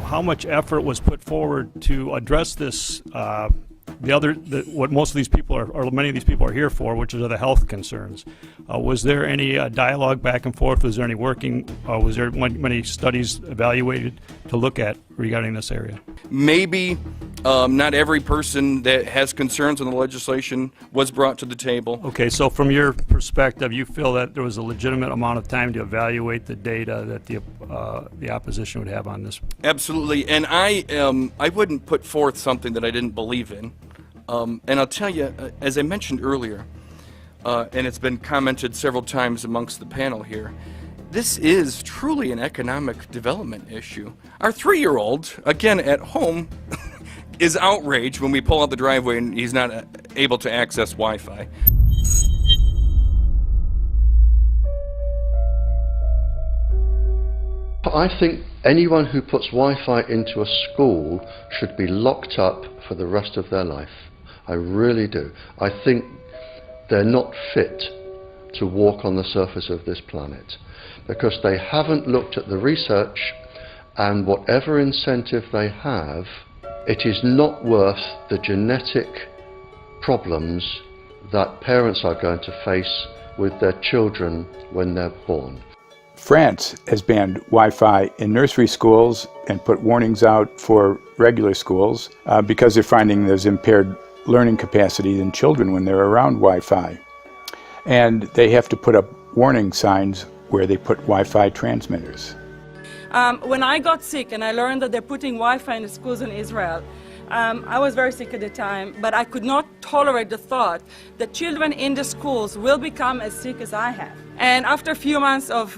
How much effort was put forward to address this, what most of these people are, or many of these people are here for, which are the health concerns? Was there any dialogue back and forth? Was there any working, was there many studies evaluated to look at regarding this area? Maybe not every person that has concerns on the legislation was brought to the table. Okay, so from your perspective, you feel that there was a legitimate amount of time to evaluate the data that the opposition would have on this? Absolutely, and I wouldn't put forth something that I didn't believe in. And I'll tell you, as I mentioned earlier, and it's been commented several times amongst the panel here, this is truly an economic development issue. Our 3-year-old, again at home, is outraged when we pull out the driveway and he's not able to access Wi-Fi. I think anyone who puts Wi-Fi into a school should be locked up for the rest of their life. I really do. I think they're not fit to walk on the surface of this planet because they haven't looked at the research, and whatever incentive they have, it is not worth the genetic problems that parents are going to face with their children when they're born. France has banned Wi-Fi in nursery schools and put warnings out for regular schools because they're finding there's impaired learning capacity in children when they're around Wi-Fi. And they have to put up warning signs where they put Wi-Fi transmitters. When I got sick and I learned that they're putting Wi-Fi in the schools in Israel, I was very sick at the time, but I could not tolerate the thought that children in the schools will become as sick as I have. And after a few months of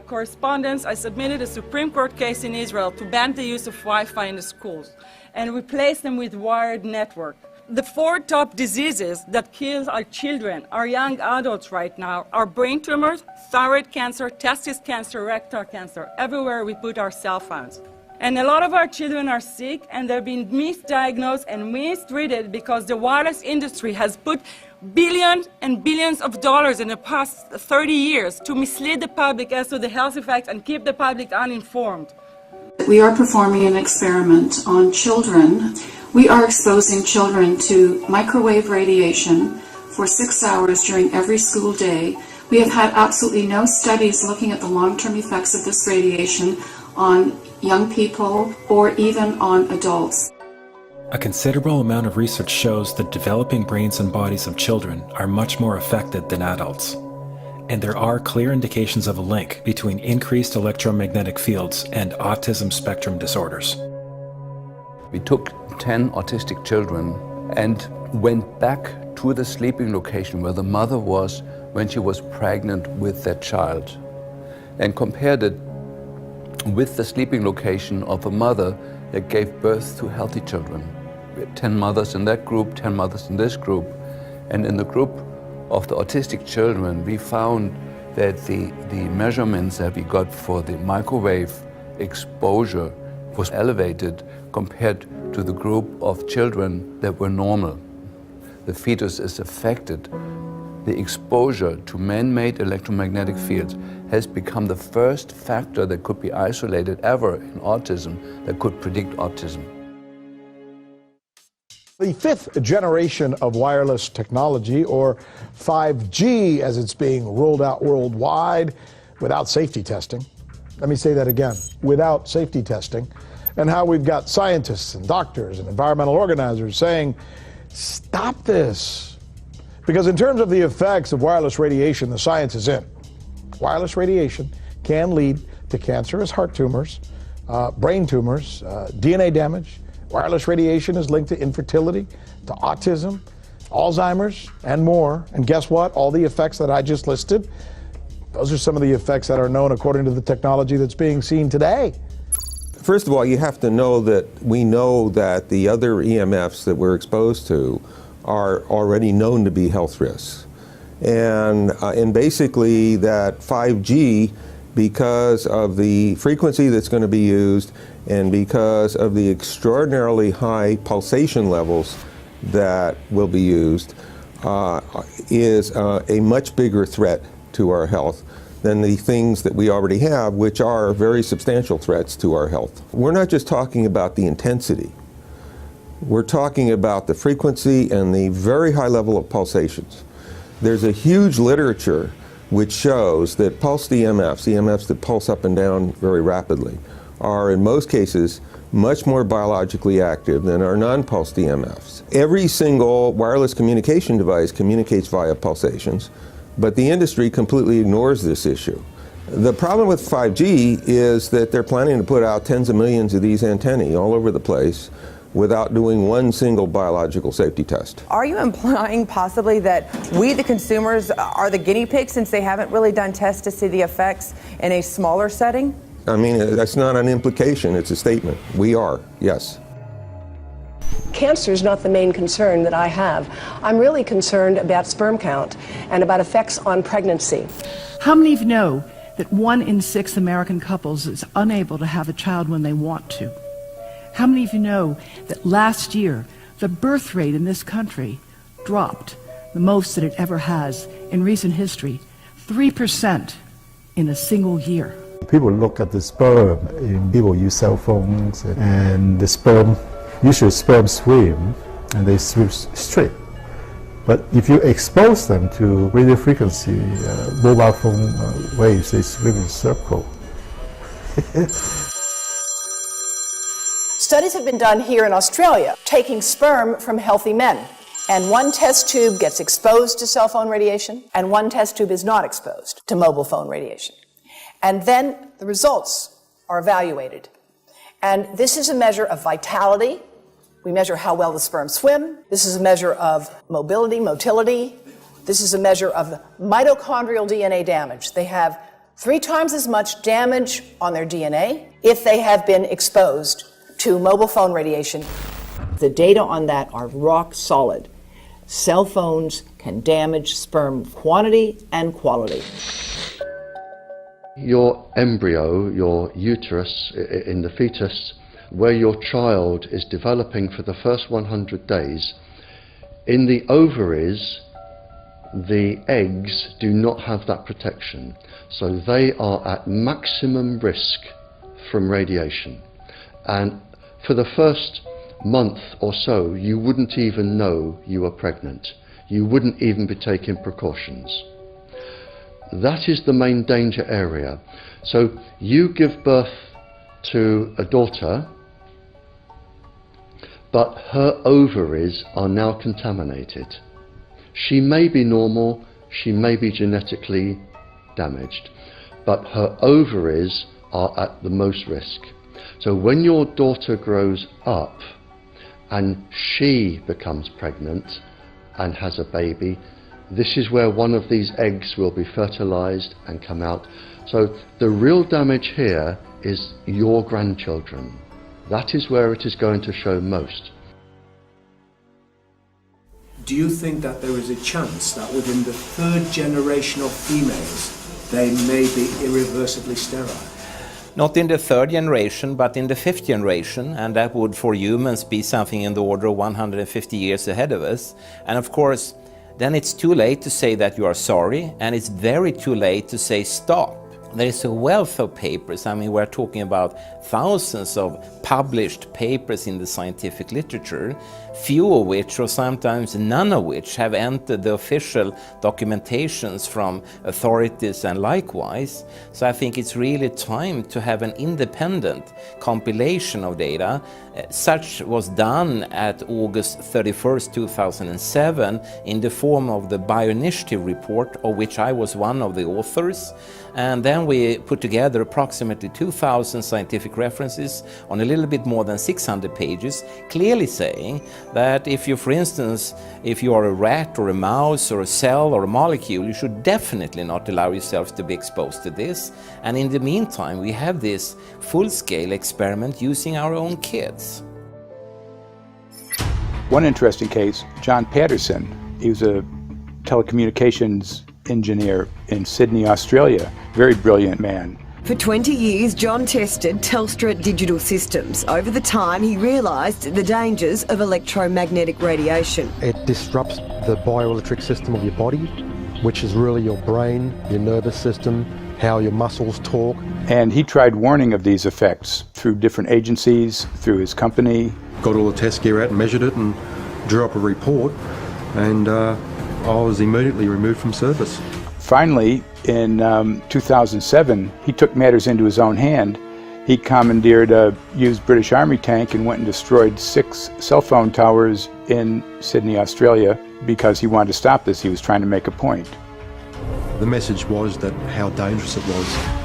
correspondence, I submitted a Supreme Court case in Israel to ban the use of Wi-Fi in the schools and replace them with wired network. The 4 top diseases that kill our children, our young adults right now, are brain tumors, thyroid cancer, testis cancer, rectal cancer, everywhere we put our cell phones. And a lot of our children are sick and they're being misdiagnosed and mistreated because the wireless industry has put billions and billions of dollars in the past 30 years to mislead the public as to the health effects and keep the public uninformed. We are performing an experiment on children. We are exposing children to microwave radiation for 6 hours during every school day. We have had absolutely no studies looking at the long-term effects of this radiation on young people or even on adults. A considerable amount of research shows that developing brains and bodies of children are much more affected than adults. And there are clear indications of a link between increased electromagnetic fields and autism spectrum disorders. We took 10 autistic children and went back to the sleeping location where the mother was when she was pregnant with that child and compared it with the sleeping location of a mother that gave birth to healthy children. We had 10 mothers in that group, 10 mothers in this group, and in the group of the autistic children, we found that the measurements that we got for the microwave exposure was elevated compared to the group of children that were normal. The fetus is affected. The exposure to man-made electromagnetic fields has become the first factor that could be isolated ever in autism that could predict autism. The fifth generation of wireless technology, or 5G as it's being rolled out worldwide without safety testing. Let me say that again, without safety testing. And how we've got scientists and doctors and environmental organizers saying, stop this. Because in terms of the effects of wireless radiation, the science is in. Wireless radiation can lead to cancerous heart tumors, brain tumors, DNA damage. Wireless radiation is linked to infertility, to autism, Alzheimer's, and more. And guess what? All the effects that I just listed, those are some of the effects that are known according to the technology that's being seen today. First of all, you have to know that we know that the other EMFs that we're exposed to are already known to be health risks. And basically that 5G, because of the frequency that's going to be used and because of the extraordinarily high pulsation levels that will be used, is a much bigger threat to our health than the things that we already have, which are very substantial threats to our health. We're not just talking about the intensity. We're talking about the frequency and the very high level of pulsations. There's a huge literature which shows that pulsed EMFs, EMFs that pulse up and down very rapidly, are in most cases much more biologically active than our non-pulsed EMFs. Every single wireless communication device communicates via pulsations, but the industry completely ignores this issue. The problem with 5G is that they're planning to put out tens of millions of these antennae all over the place without doing one single biological safety test. Are you implying possibly that we, the consumers, are the guinea pigs since they haven't really done tests to see the effects in a smaller setting? I mean, that's not an implication, it's a statement. We are, yes. Cancer is not the main concern that I have. I'm really concerned about sperm count and about effects on pregnancy. How many of you know that 1 in 6 American couples is unable to have a child when they want to? How many of you know that last year the birth rate in this country dropped the most that it ever has in recent history, 3% in a single year? People look at the sperm in people use cell phones, and the sperm, usually sperm swim, and they swim straight. But if you expose them to radio frequency, mobile phone waves, they swim in a circle. Studies have been done here in Australia, taking sperm from healthy men. And one test tube gets exposed to cell phone radiation, and one test tube is not exposed to mobile phone radiation. And then the results are evaluated. And this is a measure of vitality. We measure how well the sperm swim. This is a measure of motility. This is a measure of mitochondrial DNA damage. They have 3 times as much damage on their DNA if they have been exposed to mobile phone radiation. The data on that are rock solid. Cell phones can damage sperm quantity and quality. Your embryo, your uterus in the fetus, where your child is developing for the first 100 days, in the ovaries, the eggs do not have that protection. So they are at maximum risk from radiation. And for the first month or so, you wouldn't even know you were pregnant. You wouldn't even be taking precautions. That is the main danger area. So you give birth to a daughter, but her ovaries are now contaminated. She may be normal, she may be genetically damaged, but her ovaries are at the most risk. So when your daughter grows up and she becomes pregnant and has a baby, this is where one of these eggs will be fertilized and come out. So the real damage here is your grandchildren. That is where it is going to show most. Do you think that there is a chance that within the third generation of females, they may be irreversibly sterile? Not in the third generation, but in the fifth generation, and that would for humans be something in the order of 150 years ahead of us. And of course, then it's too late to say that you are sorry, and it's very too late to say stop. There is a wealth of papers. I mean, we're talking about thousands of published papers in the scientific literature, few of which, or sometimes none of which, have entered the official documentations from authorities and likewise. So I think it's really time to have an independent compilation of data. Such was done at August 31st, 2007 in the form of the Bioinitiative report, of which I was one of the authors. And then we put together approximately 2,000 scientific references on a little bit more than 600 pages, clearly saying that if you, for instance, if you are a rat or a mouse or a cell or a molecule, you should definitely not allow yourself to be exposed to this. And in the meantime, we have this full-scale experiment using our own kids. One interesting case, John Patterson, he was a telecommunications engineer in Sydney, Australia. Very brilliant man. For 20 years, John tested Telstra digital systems. Over the time, he realised the dangers of electromagnetic radiation. It disrupts the bioelectric system of your body, which is really your brain, your nervous system, how your muscles talk. And he tried warning of these effects through different agencies, through his company. Got all the test gear out and measured it and drew up a report, and I was immediately removed from service. Finally, in 2007, he took matters into his own hand. He commandeered a used British Army tank and went and destroyed 6 cell phone towers in Sydney, Australia, because he wanted to stop this. He was trying to make a point. The message was that how dangerous it was.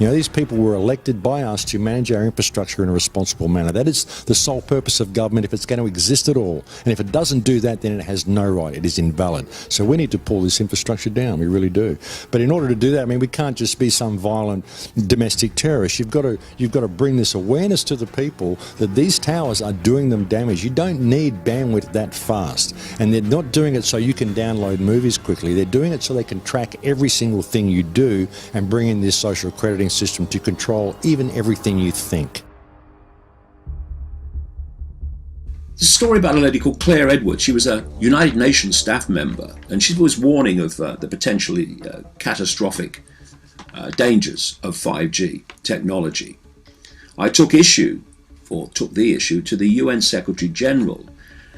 You know, these people were elected by us to manage our infrastructure in a responsible manner. That is the sole purpose of government if it's going to exist at all. And if it doesn't do that, then it has no right. It is invalid. So we need to pull this infrastructure down. We really do. But in order to do that, I mean, we can't just be some violent domestic terrorist. You've got to bring this awareness to the people that these towers are doing them damage. You don't need bandwidth that fast. And they're not doing it so you can download movies quickly. They're doing it so they can track every single thing you do and bring in this social crediting system to control even everything you think. There's a story about a lady called Claire Edwards. She was a United Nations staff member, and she was warning of the potentially catastrophic dangers of 5G technology. I took the issue to the UN Secretary General,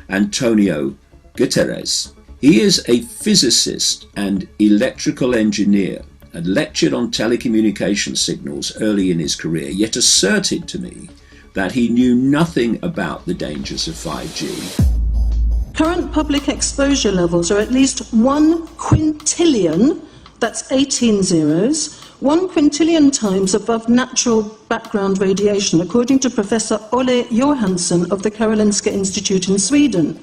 Antonio Guterres. He is a physicist and electrical engineer, and lectured on telecommunication signals early in his career, yet asserted to me that he knew nothing about the dangers of 5G. Current public exposure levels are at least 1 quintillion, that's 18 zeros, 1 quintillion times above natural background radiation, according to Professor Olle Johansson of the Karolinska Institute in Sweden.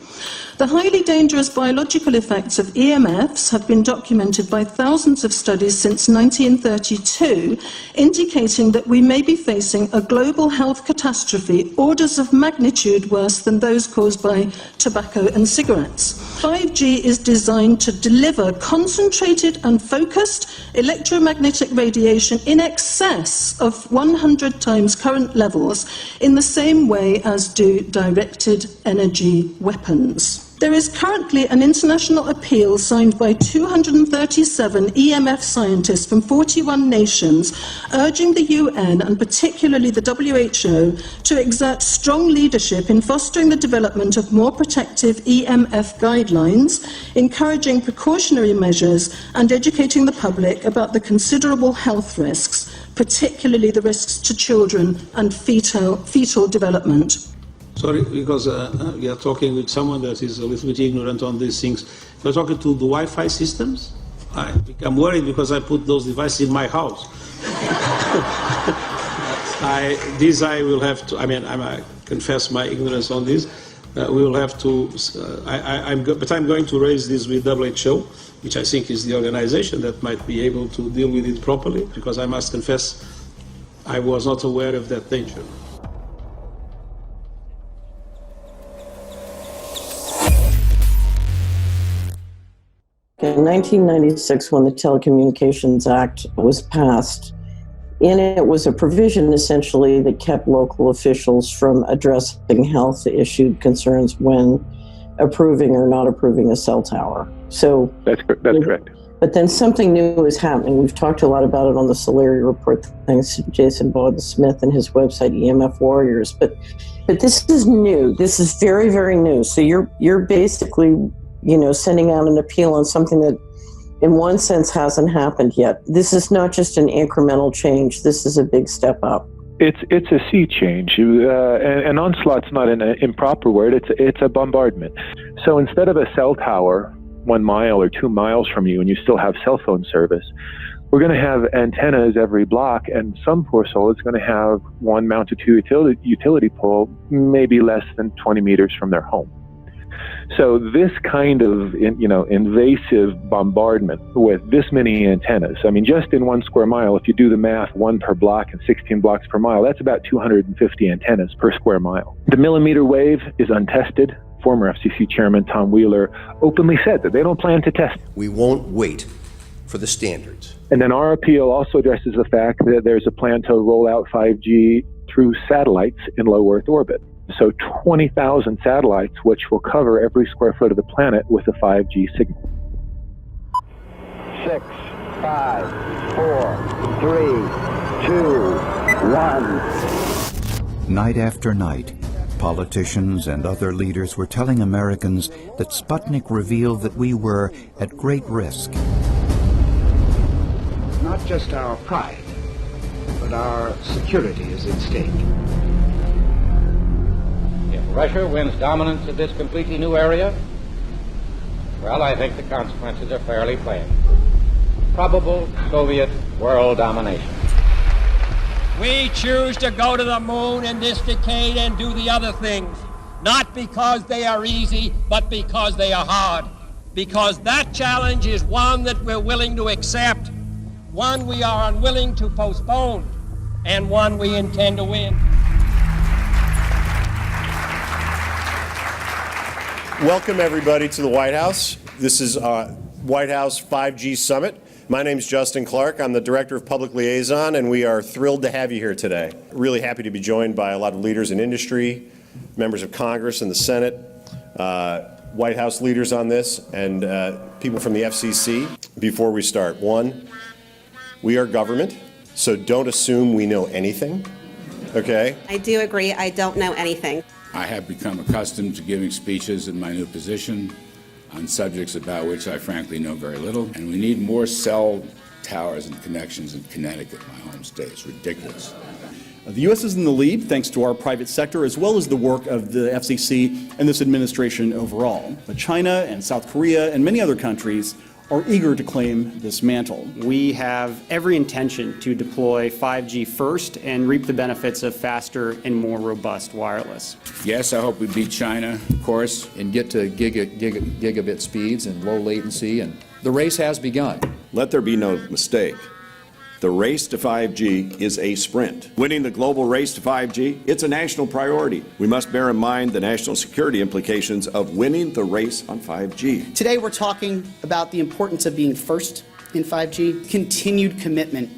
The highly dangerous biological effects of EMFs have been documented by thousands of studies since 1932, indicating that we may be facing a global health catastrophe orders of magnitude worse than those caused by tobacco and cigarettes. 5G is designed to deliver concentrated and focused electromagnetic radiation in excess of 100 times current levels in the same way as do directed energy weapons. There is currently an international appeal signed by 237 EMF scientists from 41 nations, urging the UN and particularly the WHO to exert strong leadership in fostering the development of more protective EMF guidelines, encouraging precautionary measures and educating the public about the considerable health risks, particularly the risks to children and fetal development. Sorry, because we are talking with someone that is a little bit ignorant on these things. If you're talking to the Wi-Fi systems, I become worried because I put those devices in my house. I will have to, I mean, I'm a confess my ignorance on this. We will have to, but I'm going to raise this with WHO, which I think is the organization that might be able to deal with it properly, because I must confess I was not aware of that danger. In 1996, when the Telecommunications Act was passed, in it was a provision essentially that kept local officials from addressing health issue concerns when approving or not approving a cell tower. So that's correct. But then something new is happening. We've talked a lot about it on the Solari report, thanks to Jason Bowden-Smith and his website EMF Warriors. But this is new. This is very, very new. So you're basically, sending out an appeal on something that in one sense hasn't happened yet. This is not just an incremental change. This is a big step up. It's a sea change. An onslaught's not an improper word. It's a bombardment. So instead of a cell tower 1 mile or 2 miles from you and you still have cell phone service, we're going to have antennas every block, and some poor soul is going to have one mounted to utility pole maybe less than 20 meters from their home. So this kind of, invasive bombardment with this many antennas, I mean, just in 1 square mile, if you do the math, 1 per block and 16 blocks per mile, that's about 250 antennas per square mile. The millimeter wave is untested. Former FCC Chairman Tom Wheeler openly said that they don't plan to test. We won't wait for the standards. And then our appeal also addresses the fact that there's a plan to roll out 5G through satellites in low Earth orbit. So 20,000 satellites, which will cover every square foot of the planet with a 5G signal. 6, 5, 4, 3, 2, 1. Night after night, politicians and other leaders were telling Americans that Sputnik revealed that we were at great risk. Not just our pride, but our security is at stake. If Russia wins dominance of this completely new area, well, I think the consequences are fairly plain. Probable Soviet world domination. We choose to go to the moon in this decade and do the other things, not because they are easy, but because they are hard. Because that challenge is one that we're willing to accept, one we are unwilling to postpone, and one we intend to win. Welcome, everybody, to the White House. This is White House 5G Summit. My name is Justin Clark. I'm the Director of Public Liaison, and we are thrilled to have you here today. Really happy to be joined by a lot of leaders in industry, members of Congress and the Senate, White House leaders on this, and people from the FCC. Before we start, one, we are government, so don't assume we know anything, okay? I do agree, I don't know anything. I have become accustomed to giving speeches in my new position on subjects about which I frankly know very little, and we need more cell towers and connections in Connecticut, my home state. It's ridiculous. The U.S. is in the lead thanks to our private sector as well as the work of the FCC and this administration overall. But China and South Korea and many other countries are eager to claim this mantle. We have every intention to deploy 5G first and reap the benefits of faster and more robust wireless. Yes, I hope we beat China, of course. And get to gigabit speeds and low latency, and the race has begun. Let there be no mistake. The race to 5G is a sprint. Winning the global race to 5G, it's a national priority. We must bear in mind the national security implications of winning the race on 5G. Today we're talking about the importance of being first in 5G, continued commitment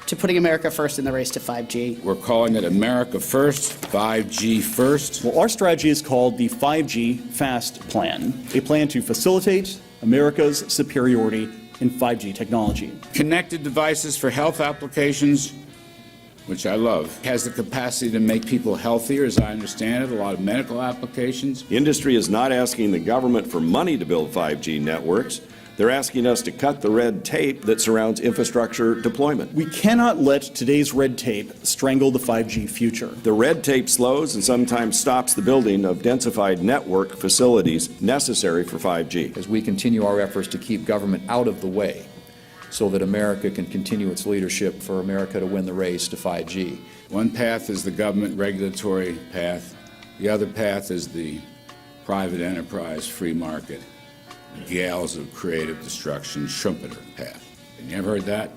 to putting America first in the race to 5G. We're calling it America First, 5G First. Well, our strategy is called the 5G Fast Plan, a plan to facilitate America's superiority in 5G technology. Connected devices for health applications, which I love, has the capacity to make people healthier, as I understand it, a lot of medical applications. The industry is not asking the government for money to build 5G networks. They're asking us to cut the red tape that surrounds infrastructure deployment. We cannot let today's red tape strangle the 5G future. The red tape slows and sometimes stops the building of densified network facilities necessary for 5G. As we continue our efforts to keep government out of the way so that America can continue its leadership for America to win the race to 5G. One path is the government regulatory path. The other path is the private enterprise, free market, gales of creative destruction, Schumpeter path. You ever heard that?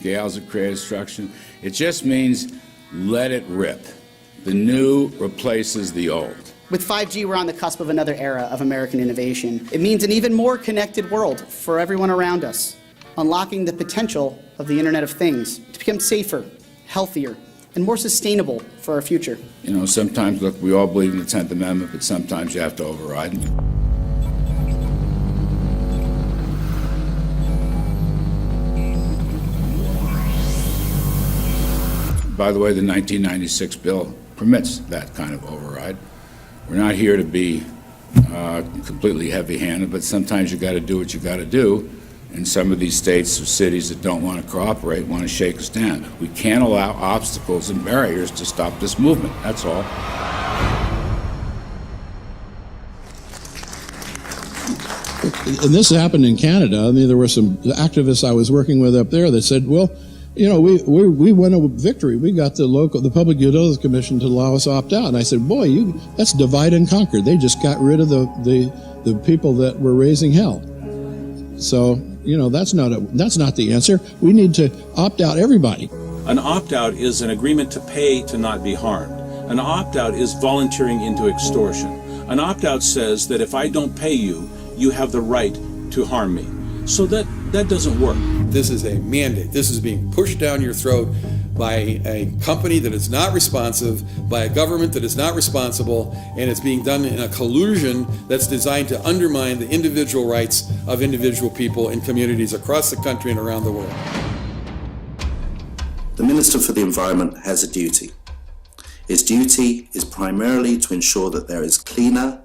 Gales of creative destruction? It just means let it rip. The new replaces the old. With 5G, we're on the cusp of another era of American innovation. It means an even more connected world for everyone around us, unlocking the potential of the Internet of Things to become safer, healthier, and more sustainable for our future. You know, sometimes, look, we all believe in the 10th Amendment, but sometimes you have to override it. By the way, the 1996 bill permits that kind of override. We're not here to be completely heavy-handed, but sometimes you got to do what you got to do. And some of these states or cities that don't want to cooperate want to shake us down. We can't allow obstacles and barriers to stop this movement. That's all. And this happened in Canada. I mean, there were some activists I was working with up there that said, well, you know, we won a victory. We got the Public Utilities Commission to allow us to opt out. And I said, boy, that's divide and conquer. They just got rid of the people that were raising hell. So, you know, that's not the answer. We need to opt out everybody. An opt-out is an agreement to pay to not be harmed. An opt-out is volunteering into extortion. An opt-out says that if I don't pay you, you have the right to harm me. So that doesn't work. This is a mandate. This is being pushed down your throat by a company that is not responsive, by a government that is not responsible, and it's being done in a collusion that's designed to undermine the individual rights of individual people and communities across the country and around the world. The Minister for the Environment has a duty. His duty is primarily to ensure that there is cleaner,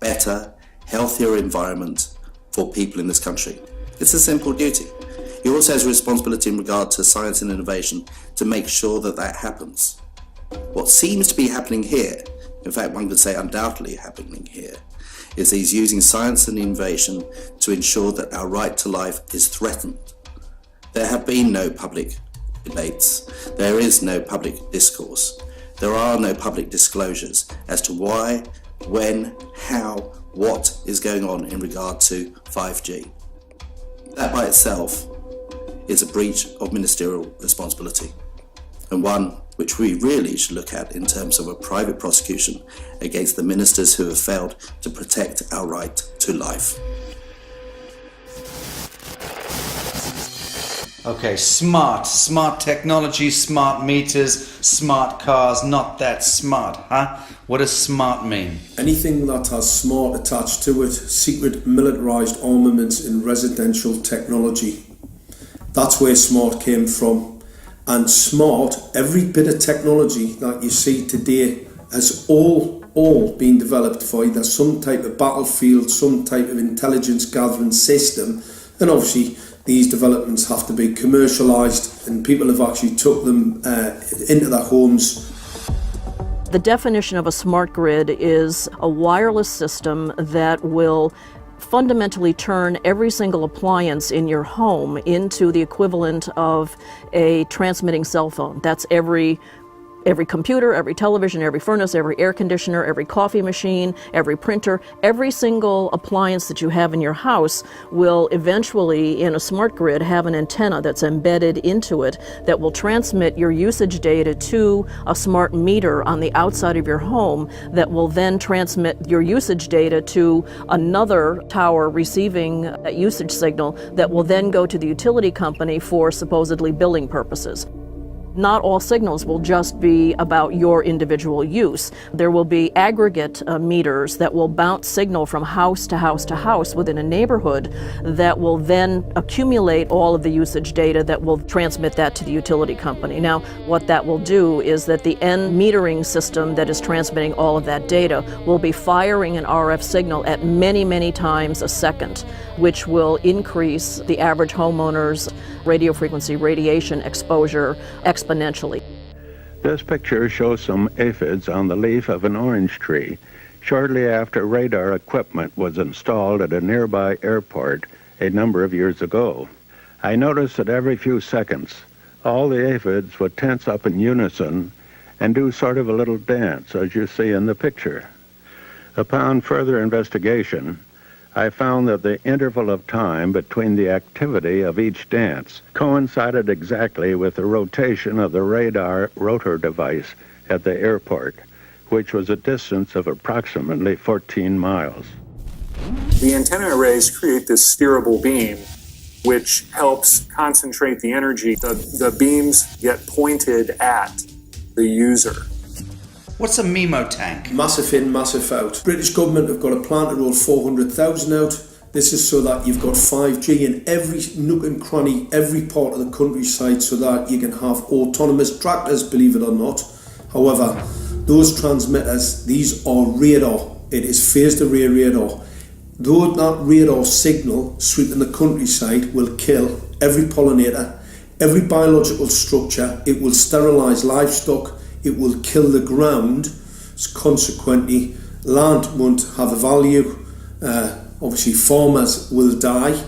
better, healthier environment for people in this country. It's a simple duty. He also has a responsibility in regard to science and innovation to make sure that that happens. What seems to be happening here, in fact one could say undoubtedly happening here, is he's using science and innovation to ensure that our right to life is threatened. There have been no public debates. There is no public discourse. There are no public disclosures as to why, when, how, what is going on in regard to 5G. That by itself is a breach of ministerial responsibility, and one which we really should look at in terms of a private prosecution against the ministers who have failed to protect our right to life. Okay, smart technology, smart meters, smart cars, not that smart, huh? What does smart mean? Anything that has smart attached to it, secret militarised armaments in residential technology. That's where smart came from. And smart, every bit of technology that you see today has all been developed for either some type of battlefield, some type of intelligence gathering system, and obviously these developments have to be commercialised, and people have actually took them into their homes. The definition of a smart grid is a wireless system that will fundamentally turn every single appliance in your home into the equivalent of a transmitting cell phone. That's every computer, every television, every furnace, every air conditioner, every coffee machine, every printer, every single appliance that you have in your house will eventually, in a smart grid, have an antenna that's embedded into it that will transmit your usage data to a smart meter on the outside of your home that will then transmit your usage data to another tower receiving that usage signal that will then go to the utility company for supposedly billing purposes. Not all signals will just be about your individual use. There will be aggregate meters that will bounce signal from house to house to house within a neighborhood that will then accumulate all of the usage data that will transmit that to the utility company. Now, what that will do is that the end metering system that is transmitting all of that data will be firing an RF signal at many, many times a second, which will increase the average homeowner's radio frequency radiation exposure exponentially. This picture shows some aphids on the leaf of an orange tree shortly after radar equipment was installed at a nearby airport a number of years ago. I noticed that every few seconds all the aphids would tense up in unison and do sort of a little dance, as you see in the picture. Upon further investigation, I found that the interval of time between the activity of each dance coincided exactly with the rotation of the radar rotor device at the airport, which was a distance of approximately 14 miles. The antenna arrays create this steerable beam, which helps concentrate the energy. The beams get pointed at the user. What's a MIMO tank? Massive in, massive out. British government have got a plan to roll 400,000 out. This is so that you've got 5G in every nook and cranny, every part of the countryside, so that you can have autonomous tractors, believe it or not. However, those transmitters, these are radar. It is phased array radar. Though that radar signal sweeping the countryside will kill every pollinator, every biological structure, it will sterilise livestock, it will kill the ground, consequently land won't have a value, obviously farmers will die,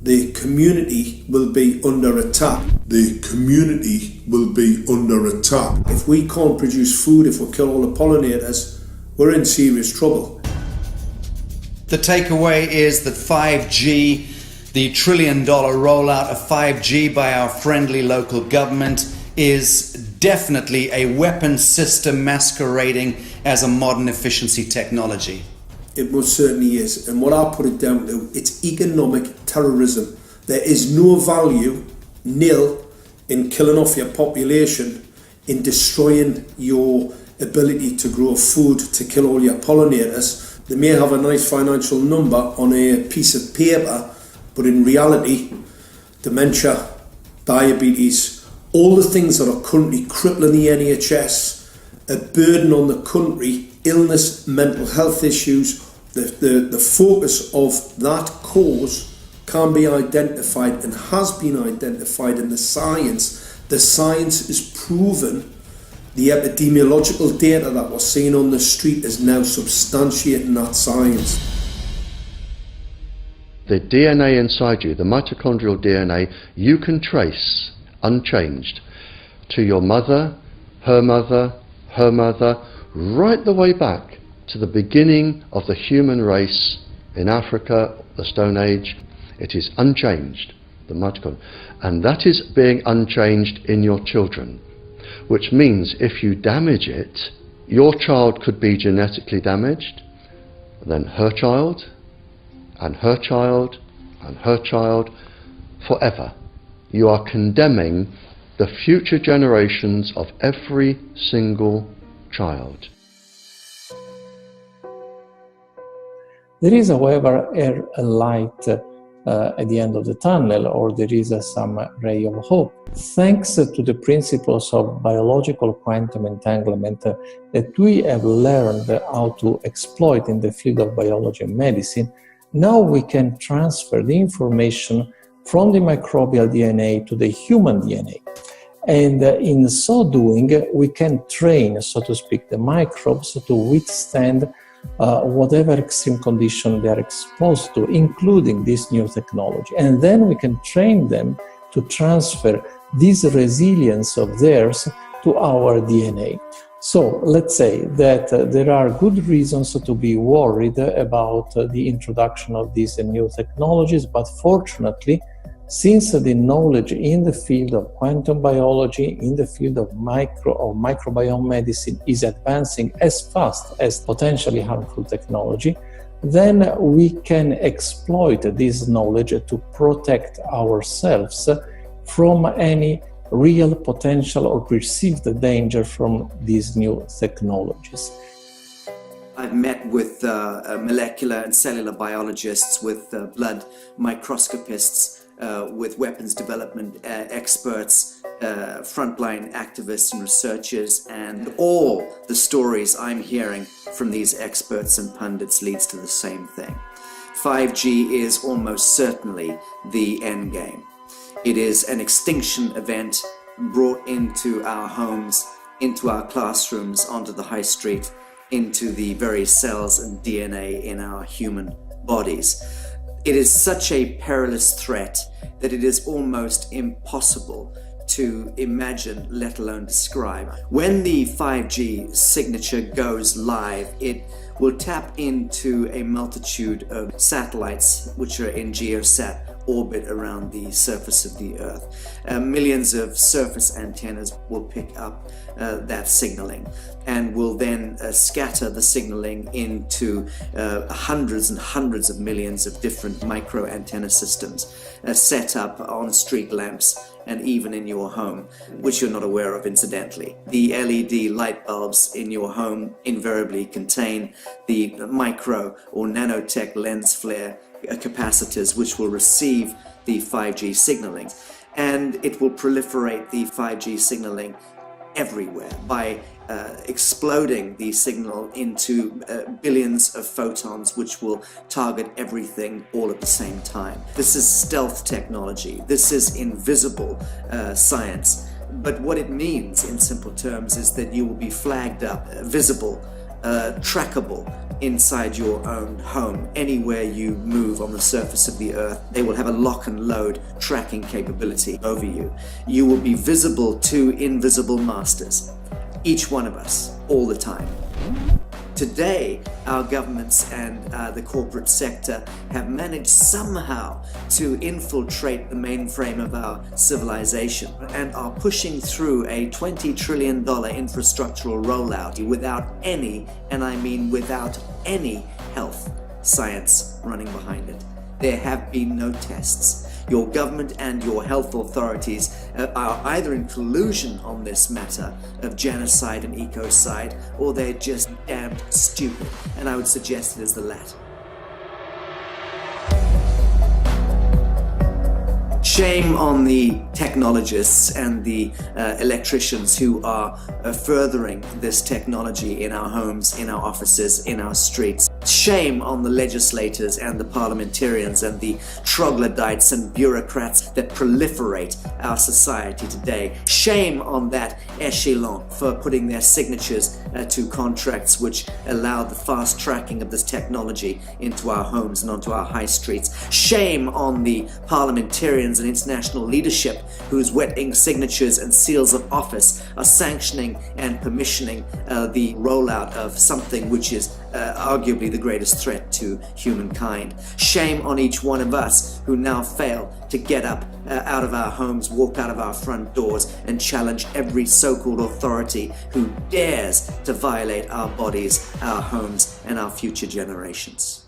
the community will be under attack. The community will be under attack. If we can't produce food, if we kill all the pollinators, we're in serious trouble. The takeaway is that 5G, the $1 trillion rollout of 5G by our friendly local government, is definitely a weapon system masquerading as a modern efficiency technology. It most certainly is, and what I put it down to, it's economic terrorism. There is no value, nil, in killing off your population, in destroying your ability to grow food, to kill all your pollinators. They may have a nice financial number on a piece of paper, but in reality, dementia, diabetes, all the things that are currently crippling the NHS, a burden on the country, illness, mental health issues, the focus of that cause can be identified and has been identified in the science. The science is proven. The epidemiological data that we're seeing on the street is now substantiating that science. The DNA inside you, the mitochondrial DNA, you can trace unchanged to your mother, her mother, her mother, right the way back to the beginning of the human race in Africa, the Stone Age. It is unchanged, the mitochondria, and that is being unchanged in your children, which means if you damage it, your child could be genetically damaged, then her child, and her child, and her child, forever. You are condemning the future generations of every single child. There is, however, a light at the end of the tunnel, or there is some ray of hope. Thanks to the principles of biological quantum entanglement that we have learned how to exploit in the field of biology and medicine, now we can transfer the information from the microbial DNA to the human DNA. And in so doing, we can train, so to speak, the microbes to withstand whatever extreme condition they are exposed to, including this new technology. And then we can train them to transfer this resilience of theirs to our DNA. So let's say that there are good reasons to be worried about the introduction of these new technologies, but fortunately, since the knowledge in the field of quantum biology, in the field of microbiome medicine is advancing as fast as potentially harmful technology, then we can exploit this knowledge to protect ourselves from any real potential or perceived danger from these new technologies. I've met with molecular and cellular biologists, with blood microscopists, with weapons development experts, frontline activists and researchers, and all the stories I'm hearing from these experts and pundits leads to the same thing. 5G is almost certainly the end game. It is an extinction event brought into our homes, into our classrooms, onto the high street, into the very cells and DNA in our human bodies. It is such a perilous threat that it is almost impossible to imagine, let alone describe. When the 5G signature goes live, it will tap into a multitude of satellites which are in geosat orbit around the surface of the Earth. Millions of surface antennas will pick up that signaling and will then scatter the signaling into hundreds and hundreds of millions of different micro antenna systems set up on street lamps and even in your home, which you're not aware of incidentally. The LED light bulbs in your home invariably contain the micro or nanotech lens flare capacitors which will receive the 5G signaling, and it will proliferate the 5G signaling everywhere by exploding the signal into billions of photons which will target everything all at the same time. This is stealth technology. This is invisible science. But what it means in simple terms is that you will be flagged up, visible, trackable inside your own home. Anywhere you move on the surface of the Earth, they will have a lock and load tracking capability over you. You will be visible to invisible masters, each one of us, all the time. Today, our governments and the corporate sector have managed somehow to infiltrate the mainframe of our civilization and are pushing through a $20 trillion infrastructural rollout without any, and I mean without any, health science running behind it. There have been no tests. Your government and your health authorities are either in collusion on this matter of genocide and ecocide, or they're just damned stupid. And I would suggest it is the latter. Shame on the technologists and the electricians who are furthering this technology in our homes, in our offices, in our streets. Shame on the legislators and the parliamentarians and the troglodytes and bureaucrats that proliferate our society today. Shame on that echelon for putting their signatures to contracts which allow the fast tracking of this technology into our homes and onto our high streets. Shame on the parliamentarians and international leadership whose wet ink signatures and seals of office are sanctioning and permissioning the rollout of something which is arguably the greatest threat to humankind. Shame on each one of us who now fail to get up out of our homes, walk out of our front doors and challenge every so-called authority who dares to violate our bodies, our homes and our future generations.